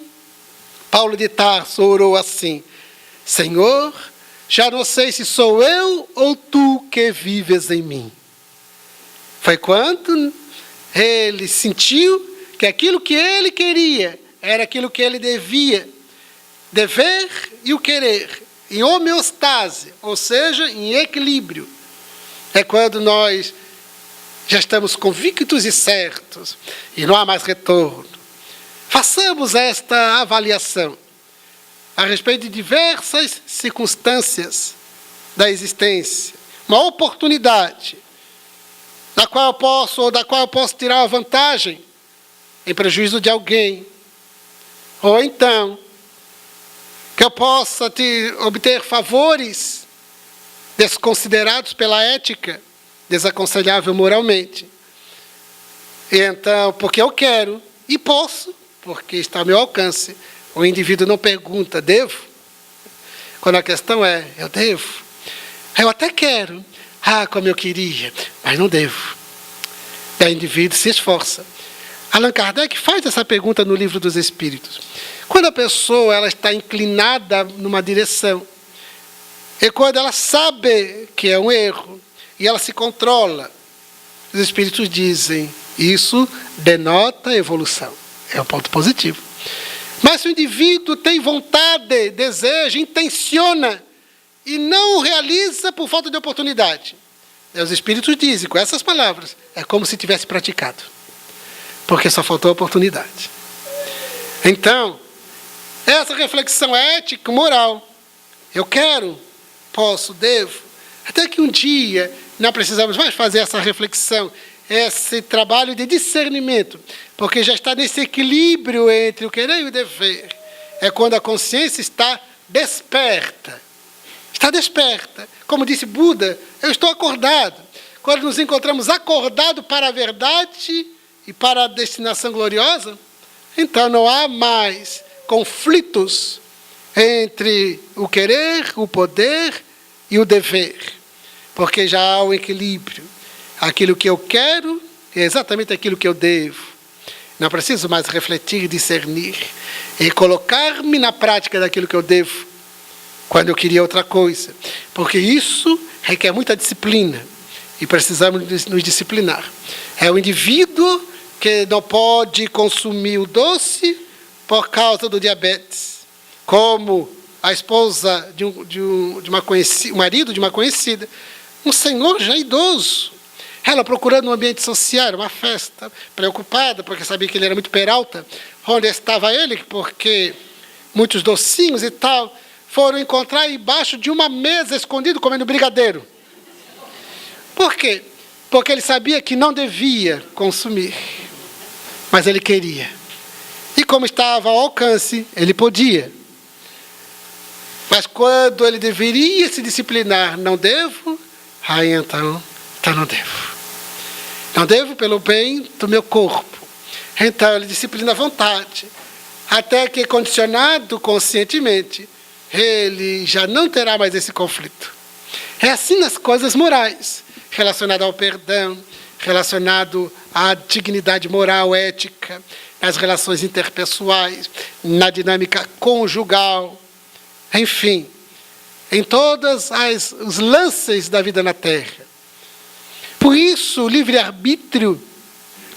Paulo de Tarso orou assim: Senhor, já não sei se sou eu ou tu que vives em mim. Foi quando ele sentiu que aquilo que ele queria era aquilo que ele devia. Dever e o querer, em homeostase, ou seja, em equilíbrio. É quando nós já estamos convictos e certos, e não há mais retorno. Façamos esta avaliação a respeito de diversas circunstâncias da existência, uma oportunidade da qual eu posso tirar uma vantagem em prejuízo de alguém, ou então que eu possa obter favores desconsiderados pela ética, desaconselhável moralmente. E então, porque eu quero e posso, porque está ao meu alcance, o indivíduo não pergunta, devo? Quando a questão é, eu devo? Eu até quero, como eu queria, mas não devo. E o indivíduo se esforça. Allan Kardec faz essa pergunta no Livro dos Espíritos. Quando a pessoa ela está inclinada numa direção, e quando ela sabe que é um erro, e ela se controla, os Espíritos dizem, isso denota evolução. É um ponto positivo. Mas se o indivíduo tem vontade, deseja, intenciona, e não realiza por falta de oportunidade, os Espíritos dizem, com essas palavras, é como se tivesse praticado. Porque só faltou a oportunidade. Então, essa reflexão ética, moral, eu quero, posso, devo, até que um dia não precisamos mais fazer essa reflexão, esse trabalho de discernimento, porque já está nesse equilíbrio entre o querer e o dever. É quando a consciência está desperta. Está desperta. Como disse Buda, eu estou acordado. Quando nos encontramos acordados para a verdade e para a destinação gloriosa, então não há mais conflitos entre o querer, o poder e o dever, porque já há um equilíbrio. Aquilo que eu quero é exatamente aquilo que eu devo. Não preciso mais refletir, discernir e colocar-me na prática daquilo que eu devo, quando eu queria outra coisa, porque isso requer muita disciplina e precisamos nos disciplinar. É o indivíduo que não pode consumir o doce por causa do diabetes, como a esposa o marido de uma conhecida, um senhor já idoso, ela procurando um ambiente social, uma festa, preocupada, porque sabia que ele era muito peralta, onde estava ele, porque muitos docinhos e tal, foram encontrar embaixo de uma mesa escondido comendo brigadeiro. Por quê? Porque ele sabia que não devia consumir, mas ele queria. E como estava ao alcance, ele podia. Mas quando ele deveria se disciplinar, não devo, então não devo. Não devo pelo bem do meu corpo. Então ele disciplina a vontade, até que, condicionado conscientemente, ele já não terá mais esse conflito. É assim nas coisas morais, relacionado ao perdão, relacionado à dignidade moral, ética, nas relações interpessoais, na dinâmica conjugal, enfim, em todos os lances da vida na Terra. Por isso, o livre-arbítrio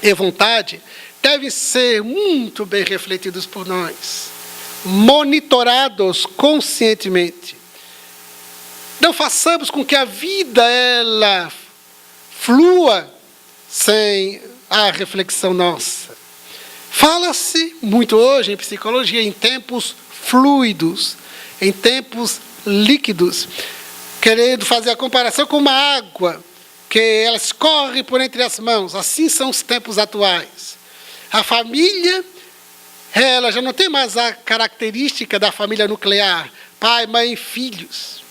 e vontade devem ser muito bem refletidos por nós, monitorados conscientemente. Não façamos com que a vida ela flua sem a reflexão nossa. Fala-se muito hoje em psicologia em tempos fluidos, em tempos líquidos, querendo fazer a comparação com uma água que ela escorre por entre as mãos. Assim são os tempos atuais. A família, ela já não tem mais a característica da família nuclear, pai, mãe e filhos.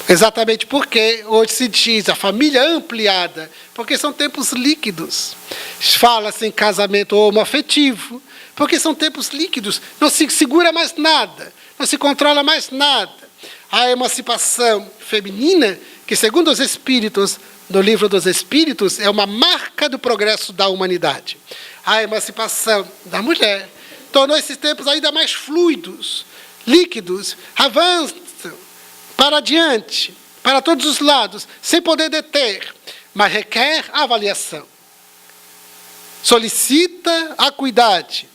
Exatamente porque hoje se diz a família ampliada, porque são tempos líquidos. Fala-se em casamento homoafetivo, porque são tempos líquidos, não se segura mais nada, não se controla mais nada. A emancipação feminina, que segundo os Espíritos, no Livro dos Espíritos, é uma marca do progresso da humanidade. A emancipação da mulher tornou esses tempos ainda mais fluidos, líquidos, avançam para adiante, para todos os lados, sem poder deter, mas requer avaliação. Solicita acuidade.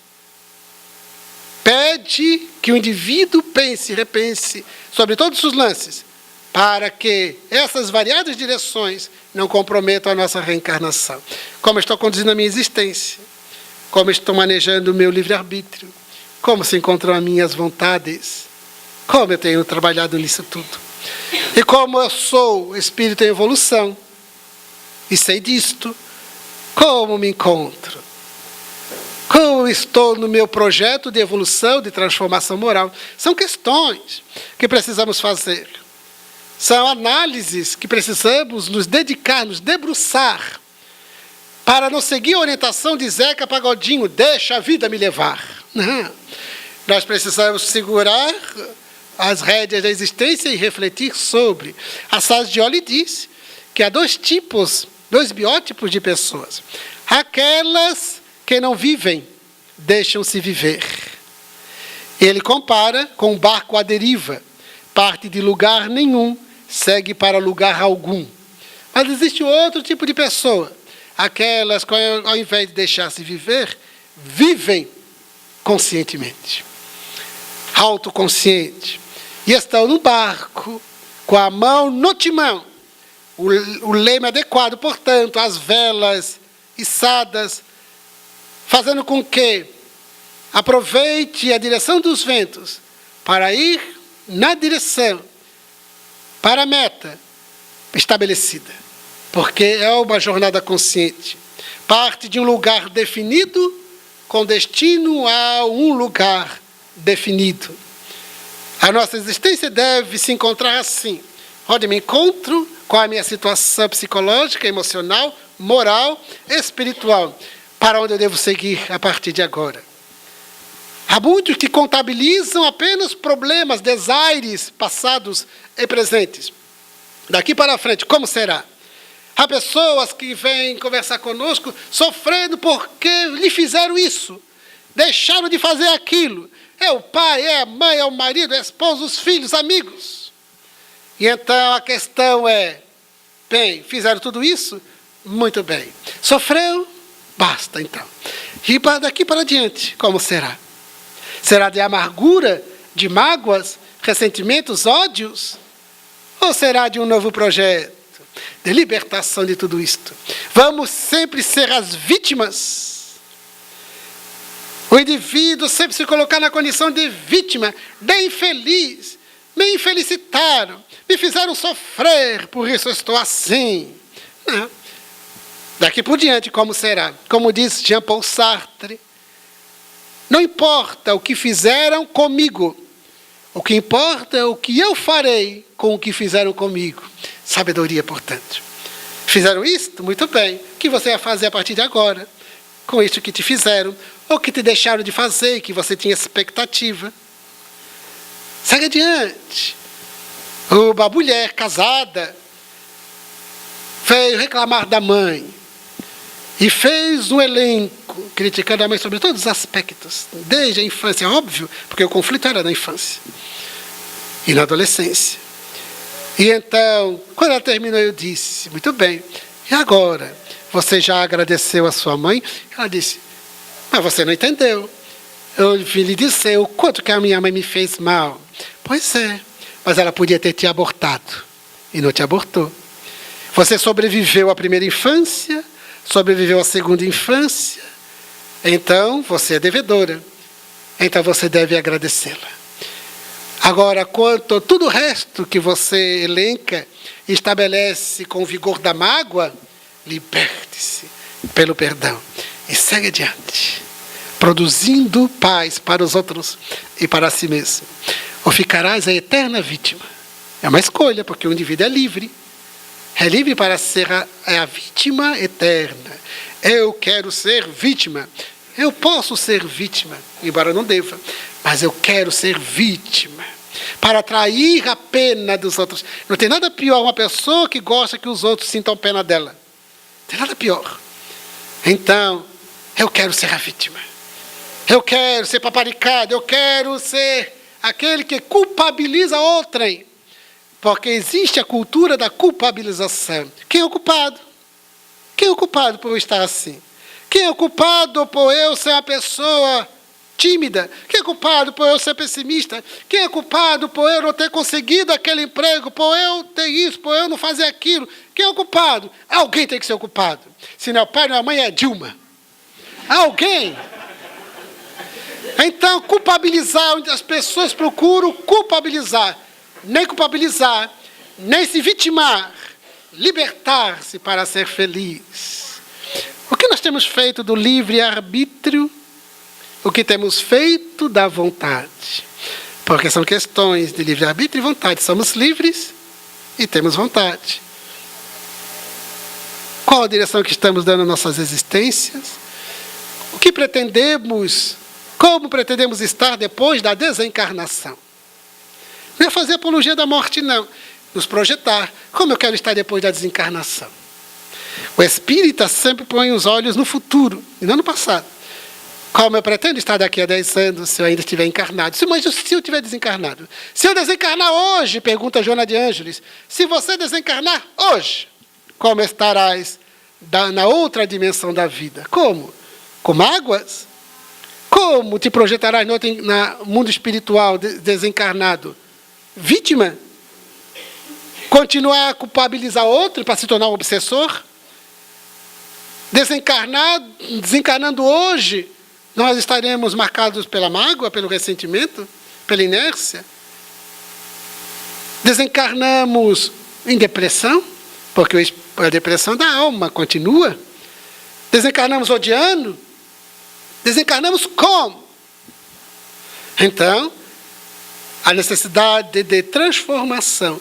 Pede que o indivíduo pense, repense sobre todos os lances, para que essas variadas direções não comprometam a nossa reencarnação. Como estou conduzindo a minha existência, como estou manejando o meu livre-arbítrio, como se encontram as minhas vontades, como eu tenho trabalhado nisso tudo. E como eu sou espírito em evolução, e sei disto, como me encontro? Como estou no meu projeto de evolução, de transformação moral? São questões que precisamos fazer. São análises que precisamos nos dedicar, nos debruçar, para não seguir a orientação de Zeca Pagodinho, deixa a vida me levar. Não. Nós precisamos segurar as rédeas da existência e refletir sobre. A Saggioli diz que há dois biótipos de pessoas. Aquelas que não vivem, deixam-se viver. Ele compara com um barco à deriva. Parte de lugar nenhum, segue para lugar algum. Mas existe outro tipo de pessoa. Aquelas que, ao invés de deixar-se viver, vivem conscientemente. Autoconsciente. E estão no barco, com a mão no timão. O leme adequado, portanto, as velas içadas, fazendo com que aproveite a direção dos ventos para ir na direção, para a meta estabelecida. Porque é uma jornada consciente. Parte de um lugar definido com destino a um lugar definido. A nossa existência deve se encontrar assim, onde me encontro com a minha situação psicológica, emocional, moral, espiritual, para onde eu devo seguir a partir de agora. Há muitos que contabilizam apenas problemas, desaires passados e presentes. Daqui para frente, como será? Há pessoas que vêm conversar conosco sofrendo porque lhe fizeram isso, deixaram de fazer aquilo. É o pai, é a mãe, é o marido, é a esposa, os filhos, amigos. E então a questão é, bem, fizeram tudo isso? Muito bem. Sofreu? Basta, então. E daqui para diante, como será? Será de amargura, de mágoas, ressentimentos, ódios? Ou será de um novo projeto, de libertação de tudo isto? Vamos sempre ser as vítimas. O indivíduo sempre se colocar na condição de vítima, de infeliz. Me infelicitaram, me fizeram sofrer, por isso eu estou assim. Não. Daqui por diante, como será? Como diz Jean-Paul Sartre, não importa o que fizeram comigo, o que importa é o que eu farei com o que fizeram comigo. Sabedoria, portanto. Fizeram isto? Muito bem. O que você vai fazer a partir de agora? Com isto que te fizeram, ou que te deixaram de fazer, que você tinha expectativa. Segue adiante. Uma mulher casada veio reclamar da mãe e fez um elenco criticando a mãe sobre todos os aspectos, desde a infância, óbvio, porque o conflito era na infância e na adolescência. E então, quando ela terminou, eu disse, muito bem, e agora? Você já agradeceu a sua mãe? Ela disse, mas você não entendeu. Eu vim lhe dizer o quanto que a minha mãe me fez mal. Pois é, mas ela podia ter te abortado e não te abortou. Você sobreviveu à primeira infância, sobreviveu à segunda infância, então você é devedora. Então você deve agradecê-la. Agora, quanto a tudo o resto que você elenca e estabelece com o vigor da mágoa, liberte-se pelo perdão e segue adiante, produzindo paz para os outros e para si mesmo. Ou ficarás a eterna vítima. É uma escolha, porque o indivíduo é livre. É livre para ser a vítima eterna. Eu quero ser vítima. Eu posso ser vítima, embora não deva, mas eu quero ser vítima. Para atrair a pena dos outros. Não tem nada pior uma pessoa que gosta que os outros sintam pena dela. Não tem nada pior. Então, eu quero ser a vítima. Eu quero ser paparicado. Eu quero ser aquele que culpabiliza outrem. Porque existe a cultura da culpabilização. Quem é o culpado? Quem é o culpado por eu estar assim? Quem é o culpado por eu ser uma pessoa tímida? Quem é culpado por eu ser pessimista? Quem é culpado por eu não ter conseguido aquele emprego? Por eu ter isso, por eu não fazer aquilo? Quem é o culpado? Alguém tem que ser o culpado. Se não é o pai, não é a mãe, é Dilma. Alguém. Então, culpabilizar, onde as pessoas procuram culpabilizar. nem culpabilizar, nem se vitimar, libertar-se para ser feliz. O que nós temos feito do livre-arbítrio? O que temos feito da vontade? Porque são questões de livre-arbítrio e vontade. Somos livres e temos vontade. Qual a direção que estamos dando às nossas existências? O que pretendemos? Como pretendemos estar depois da desencarnação? Não é fazer apologia da morte, não. Nos projetar. Como eu quero estar depois da desencarnação? O espírita sempre põe os olhos no futuro e não no passado. Como eu pretendo estar daqui a 10 anos, se eu ainda estiver encarnado? Se eu estiver desencarnado? Se eu desencarnar hoje, pergunta Joana de Ângeles, se você desencarnar hoje, como estarás na outra dimensão da vida? Como? Com mágoas? Como te projetarás no mundo espiritual desencarnado? Vítima? Continuar a culpabilizar outro para se tornar um obsessor? Desencarnando hoje, nós estaremos marcados pela mágoa, pelo ressentimento, pela inércia? Desencarnamos em depressão, porque a depressão da alma continua. Desencarnamos odiando? Desencarnamos como? Então, a necessidade de transformação,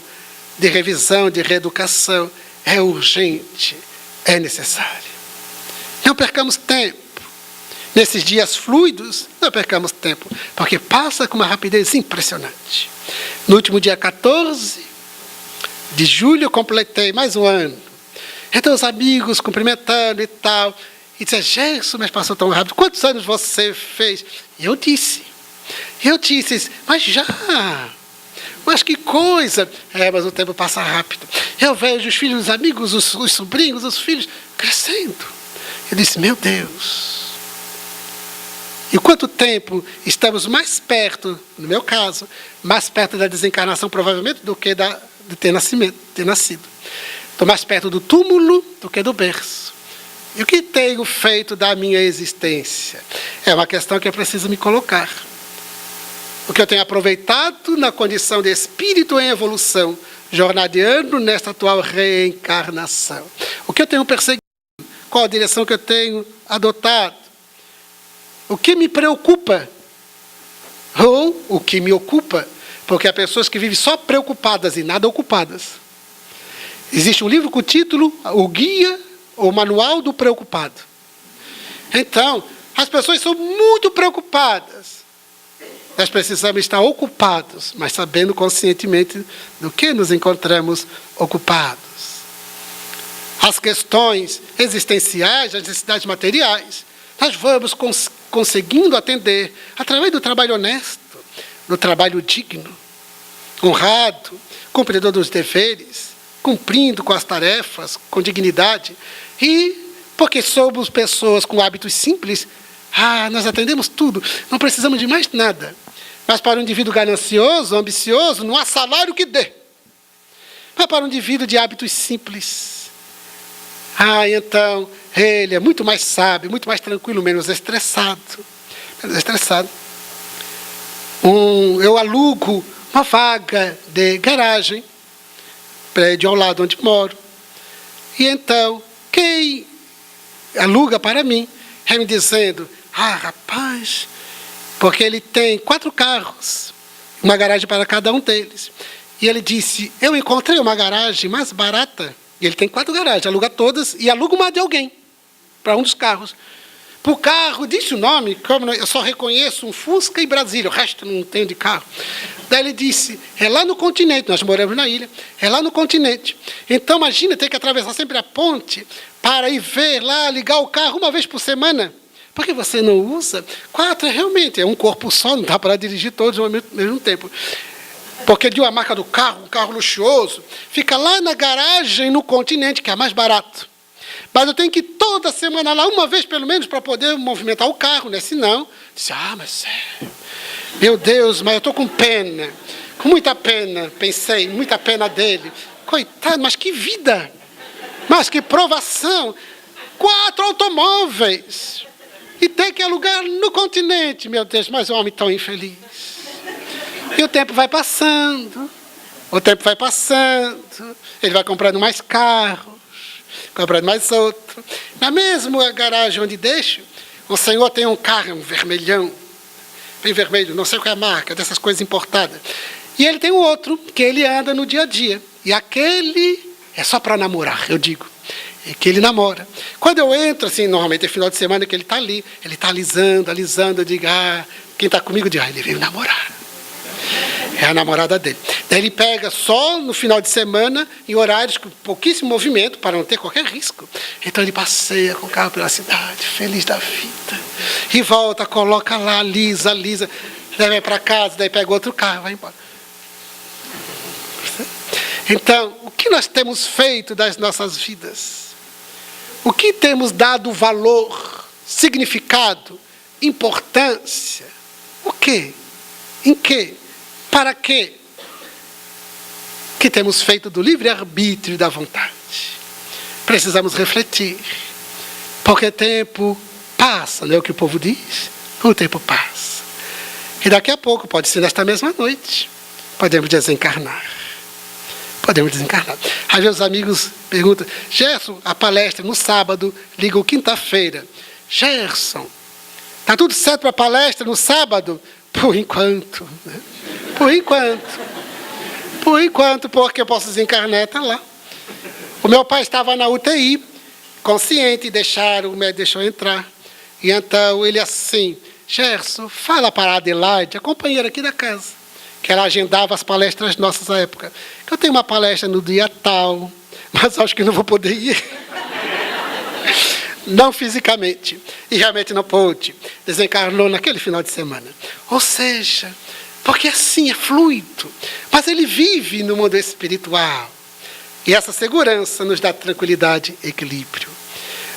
de revisão, de reeducação é urgente, é necessária. Não percamos tempo. Nesses dias fluidos, não percamos tempo, porque passa com uma rapidez impressionante. No último dia 14 de julho, eu completei mais um ano. Então, os amigos cumprimentando e tal, e disseram, Gerson, mas passou tão rápido, quantos anos você fez? E eu disse, mas já, mas que coisa. Mas o tempo passa rápido. Eu vejo os filhos, os amigos, os sobrinhos, os filhos crescendo. Eu disse, meu Deus. E quanto tempo estamos mais perto, no meu caso, mais perto da desencarnação, provavelmente, do que de ter nascido. Estou mais perto do túmulo do que do berço. E o que tenho feito da minha existência? É uma questão que eu preciso me colocar. O que eu tenho aproveitado na condição de espírito em evolução, jornadeando nesta atual reencarnação. O que eu tenho perseguido? Qual a direção que eu tenho adotado? O que me preocupa? Ou o que me ocupa? Porque há pessoas que vivem só preocupadas e nada ocupadas. Existe um livro com o título O Guia ou Manual do Preocupado. Então, as pessoas são muito preocupadas. Nós precisamos estar ocupados, mas sabendo conscientemente do que nos encontramos ocupados. As questões existenciais, as necessidades materiais, nós vamos conseguindo atender através do trabalho honesto, do trabalho digno, honrado, cumpridor dos deveres, cumprindo com as tarefas, com dignidade. E porque somos pessoas com hábitos simples, nós atendemos tudo, não precisamos de mais nada. Mas para um indivíduo ganancioso, ambicioso, não há salário que dê. Mas para um indivíduo de hábitos simples, então, ele é muito mais sábio, muito mais tranquilo, menos estressado. Eu alugo uma vaga de garagem, prédio ao lado onde moro. E então, quem aluga para mim, é me dizendo, rapaz, porque ele tem 4 carros, uma garagem para cada um deles. E ele disse, eu encontrei uma garagem mais barata. E ele tem 4 garagens, aluga todas e aluga uma de alguém, para um dos carros. Para o carro, disse o nome, como eu só reconheço um Fusca e Brasília, o resto não tenho de carro. Daí ele disse, é lá no continente, nós moramos na ilha, é lá no continente. Então imagina ter que atravessar sempre a ponte para ir ver lá, ligar o carro uma vez por semana. Porque você não usa? 4 realmente, é um corpo só, não dá para dirigir todos ao mesmo tempo. Porque de uma marca do carro, um carro luxuoso, fica lá na garagem no continente, que é mais barato. Mas eu tenho que ir toda semana lá, uma vez pelo menos, para poder movimentar o carro, né? Senão, disse, mas meu Deus, mas eu estou com pena, com muita pena, pensei, muita pena dele. Coitado, mas que vida, mas que provação. 4 automóveis, e tem que alugar no continente, meu Deus, mas um homem tão infeliz. E o tempo vai passando, O tempo vai passando, ele vai comprando mais carros, comprando mais outro. Na mesma garagem onde deixo, o senhor tem um carro, um vermelhão, bem vermelho, não sei qual é a marca, dessas coisas importadas. E ele tem um outro, que ele anda no dia a dia. E aquele é só para namorar, eu digo. É que ele namora. Quando eu entro, assim, normalmente é final de semana que ele está ali, ele está alisando, eu digo, quem está comigo diz, ele veio namorar. É a namorada dele. Daí ele pega só no final de semana, em horários com pouquíssimo movimento, para não ter qualquer risco. Então ele passeia com o carro pela cidade, feliz da vida. E volta, coloca lá, alisa. Daí vai para casa, daí pega outro carro, vai embora. Então, o que nós temos feito das nossas vidas? O que temos dado valor, significado, importância? O quê? Em quê? Para quê? Que temos feito do livre-arbítrio e da vontade. Precisamos refletir. Porque o tempo passa, não é o que o povo diz? O tempo passa. E daqui a pouco, pode ser nesta mesma noite, podemos desencarnar. Às vezes os amigos perguntam, Gerson, a palestra no sábado, ligam quinta-feira. Gerson, está tudo certo para a palestra no sábado? Por enquanto, né? Por enquanto, porque eu posso desencarnar, está lá. O meu pai estava na UTI, consciente, o médico deixou entrar. E então ele assim, Gerson, fala para a Adelaide, a companheira aqui da casa, que ela agendava as palestras nossas à época. Que eu tenho uma palestra no dia tal, mas acho que não vou poder ir. Não fisicamente. E realmente não pôde. Desencarnou naquele final de semana. Ou seja, porque assim é fluido. Mas ele vive no mundo espiritual. E essa segurança nos dá tranquilidade e equilíbrio.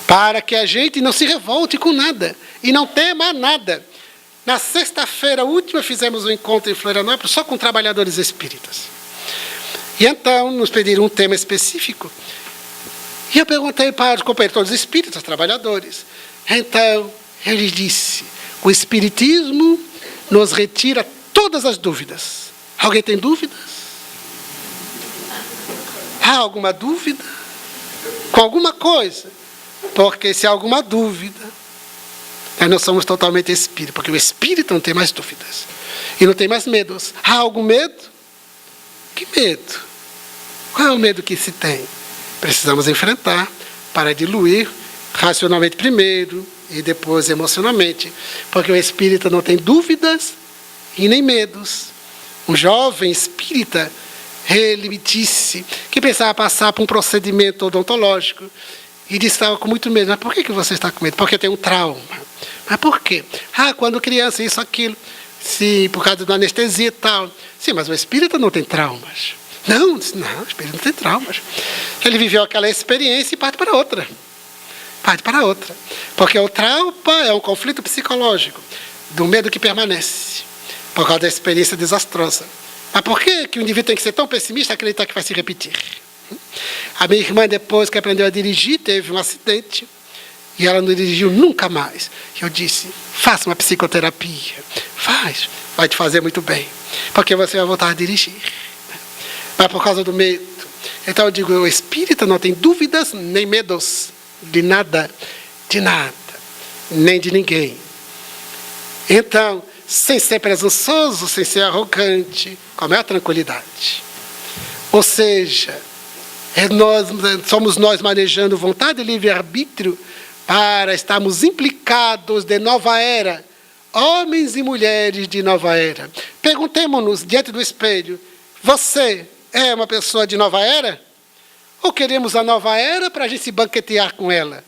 Para que a gente não se revolte com nada. E não tema nada. Na sexta-feira última fizemos um encontro em Florianópolis só com trabalhadores espíritas. E então nos pediram um tema específico. E eu perguntei para os companheiros todos espíritas, trabalhadores. Então, ele disse, o espiritismo nos retira todas as dúvidas. Alguém tem dúvidas? Há alguma dúvida? Com alguma coisa? Porque se há alguma dúvida, nós não somos totalmente espírito, porque o espírito não tem mais dúvidas. E não tem mais medos. Há algum medo? Que medo? Qual é o medo que se tem? Precisamos enfrentar para diluir racionalmente primeiro e depois emocionalmente. Porque o espírita não tem dúvidas e nem medos. Um jovem espírita, ele me disse que pensava passar por um procedimento odontológico. E disse que estava com muito medo. Mas por que você está com medo? Porque tem um trauma. Mas por quê? Quando criança, isso, aquilo. Sim, por causa da anestesia e tal. Sim, mas o espírita não tem traumas. Não, o espírito não tem traumas. Ele viveu aquela experiência e parte para outra. Porque o trauma é um conflito psicológico, do medo que permanece, por causa da experiência desastrosa. Mas por que o indivíduo tem que ser tão pessimista e acreditar que vai se repetir? A minha irmã, depois que aprendeu a dirigir, teve um acidente, e ela não dirigiu nunca mais. Eu disse, faça uma psicoterapia. Vai te fazer muito bem, porque você vai voltar a dirigir. Mas por causa do medo. Então eu digo, o espírita não tem dúvidas nem medos de nada, nem de ninguém. Então, sem ser presunçoso, sem ser arrogante, como é a tranquilidade? Ou seja, somos nós manejando vontade e livre-arbítrio para estarmos implicados de nova era, homens e mulheres de nova era. Perguntemo-nos diante do espelho, você é uma pessoa de nova era? Ou queremos a nova era para a gente se banquetear com ela?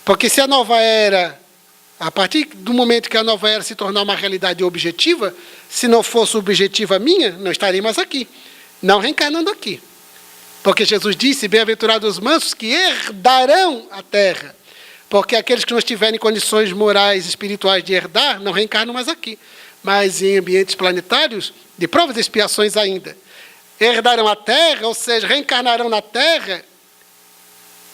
Porque se a nova era, a partir do momento que a nova era se tornar uma realidade objetiva, se não fosse objetiva minha, não estaria mais aqui, não reencarnando aqui. Porque Jesus disse, bem-aventurados os mansos que herdarão a terra. Porque aqueles que não estiverem em condições morais e espirituais de herdar, não reencarnam mais aqui. Mas em ambientes planetários, de provas e expiações ainda. Herdarão a terra, ou seja, reencarnarão na terra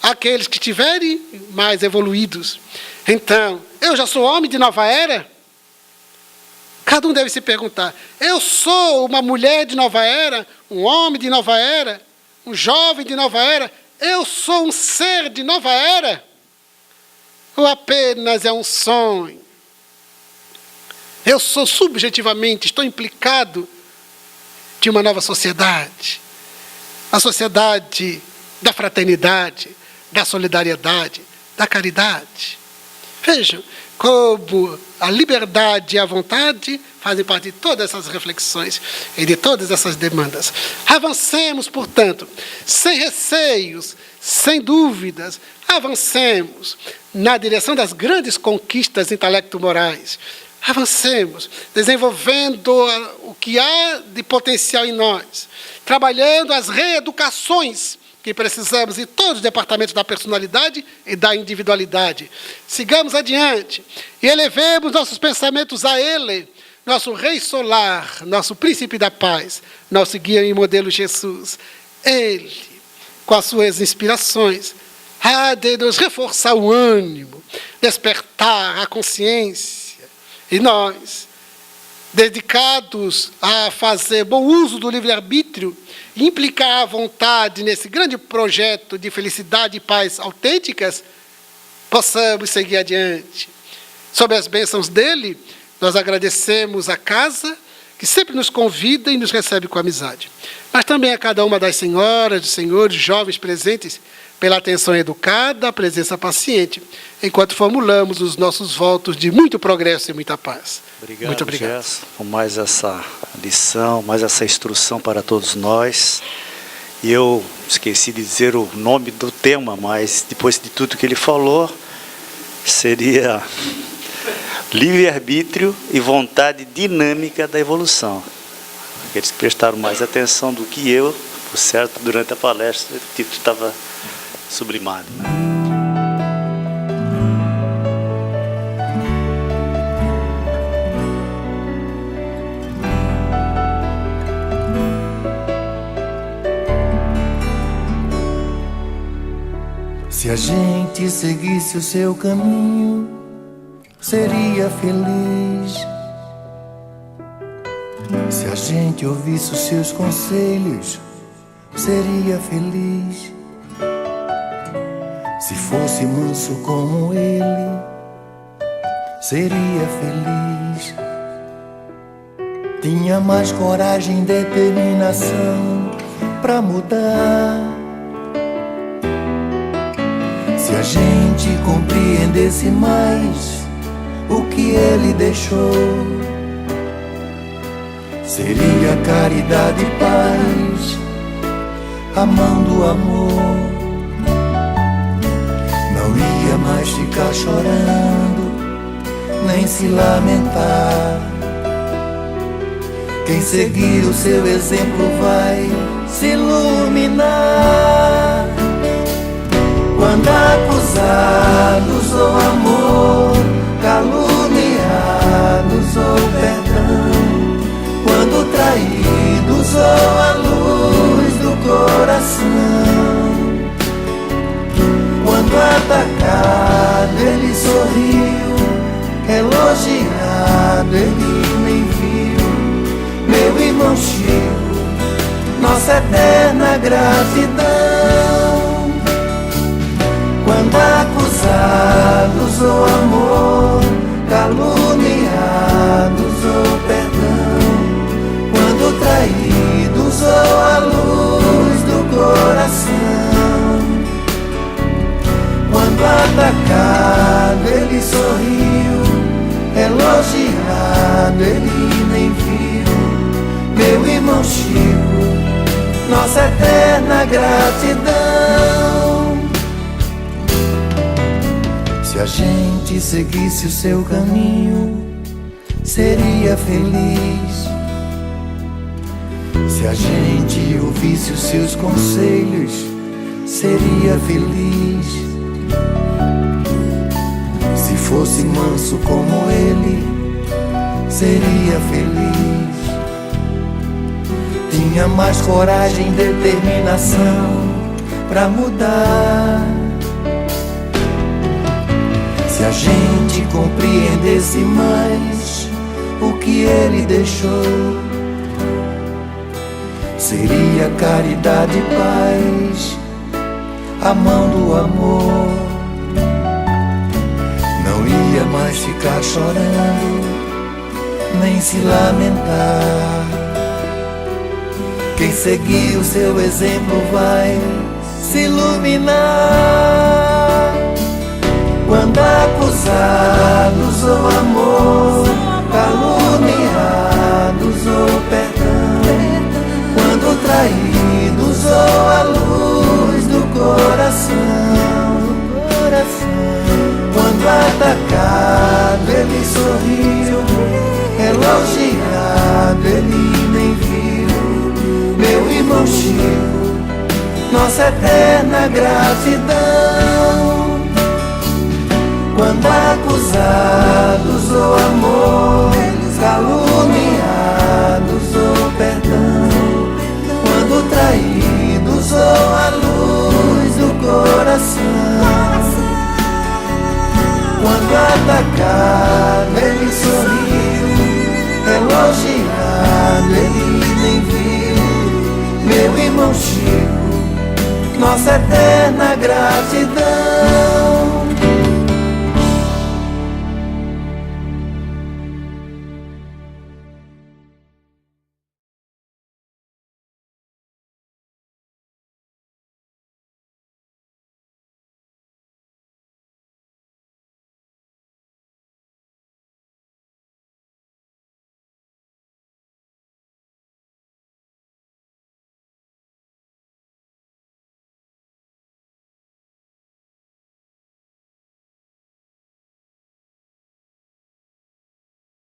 aqueles que estiverem mais evoluídos. Então, eu já sou homem de nova era? Cada um deve se perguntar: eu sou uma mulher de nova era, um homem de nova era, um jovem de nova era? Eu sou um ser de nova era? Ou apenas é um sonho? Eu sou subjetivamente, estou implicado de uma nova sociedade. A sociedade da fraternidade, da solidariedade, da caridade. Vejam como a liberdade e a vontade fazem parte de todas essas reflexões e de todas essas demandas. Avancemos, portanto, sem receios, sem dúvidas, avancemos na direção das grandes conquistas intelecto-morais. Avancemos, desenvolvendo o que há de potencial em nós, trabalhando as reeducações que precisamos em todos os departamentos da personalidade e da individualidade. Sigamos adiante e elevemos nossos pensamentos a Ele, nosso Rei Solar, nosso Príncipe da Paz, nosso guia e modelo Jesus. Ele, com as suas inspirações, há de nos reforçar o ânimo, despertar a consciência. E nós, dedicados a fazer bom uso do livre-arbítrio, implicar a vontade nesse grande projeto de felicidade e paz autênticas, possamos seguir adiante. Sob as bênçãos dele, nós agradecemos a casa, que sempre nos convida e nos recebe com amizade. Mas também a cada uma das senhoras, dos senhores, jovens presentes, pela atenção educada, a presença paciente, enquanto formulamos os nossos votos de muito progresso e muita paz. Obrigado, muito obrigado. Gerson, por mais essa lição, mais essa instrução para todos nós. E eu esqueci de dizer o nome do tema, mas depois de tudo que ele falou, seria livre-arbítrio e vontade dinâmica da evolução. Eles prestaram mais atenção do que eu, por certo, durante a palestra, o título estava sublimado. Se a gente seguisse o seu caminho, seria feliz. Se a gente ouvisse os seus conselhos, seria feliz. Se fosse manso como ele, seria feliz. Tinha mais coragem e determinação pra mudar. Se a gente compreendesse mais o que ele deixou, seria caridade e paz, amando o amor. Não ia mais ficar chorando, nem se lamentar. Quem seguir o seu exemplo vai se iluminar. Quando acusados ou amor, caluniados ou perdão, quando traídos ou a luz do coração, quando atacado ele sorriu, elogiado ele nem viu. Meu irmão Chico, nossa eterna gratidão. Quando acusados ou amor, caluniados ou perdão, quando traídos ou a luz do coração, quando atacado ele sorriu, elogiado ele nem viu. Meu irmão Chico, nossa eterna gratidão. Se a gente seguisse o seu caminho, seria feliz. Se a gente ouvisse os seus conselhos, seria feliz. Se fosse manso como ele, seria feliz. Tinha mais coragem e determinação pra mudar. Se a gente compreendesse mais o que ele deixou. Seria caridade e paz, a mão do amor. Não ia mais ficar chorando, nem se lamentar. Quem seguir o seu exemplo vai se iluminar. Quando acusados ou amor, caluniados ou perdão, quando traídos ou a luz do coração, quando atacado ele sorriu, elogiado ele nem viu. Meu irmão Chico, nossa eterna gratidão. Quando acusados ou amor, caluniados ou perdão, quando traídos ou a luz do coração, quando atacado ele sorriu, elogiado ele nem viu. Meu irmão Chico, nossa eterna gratidão.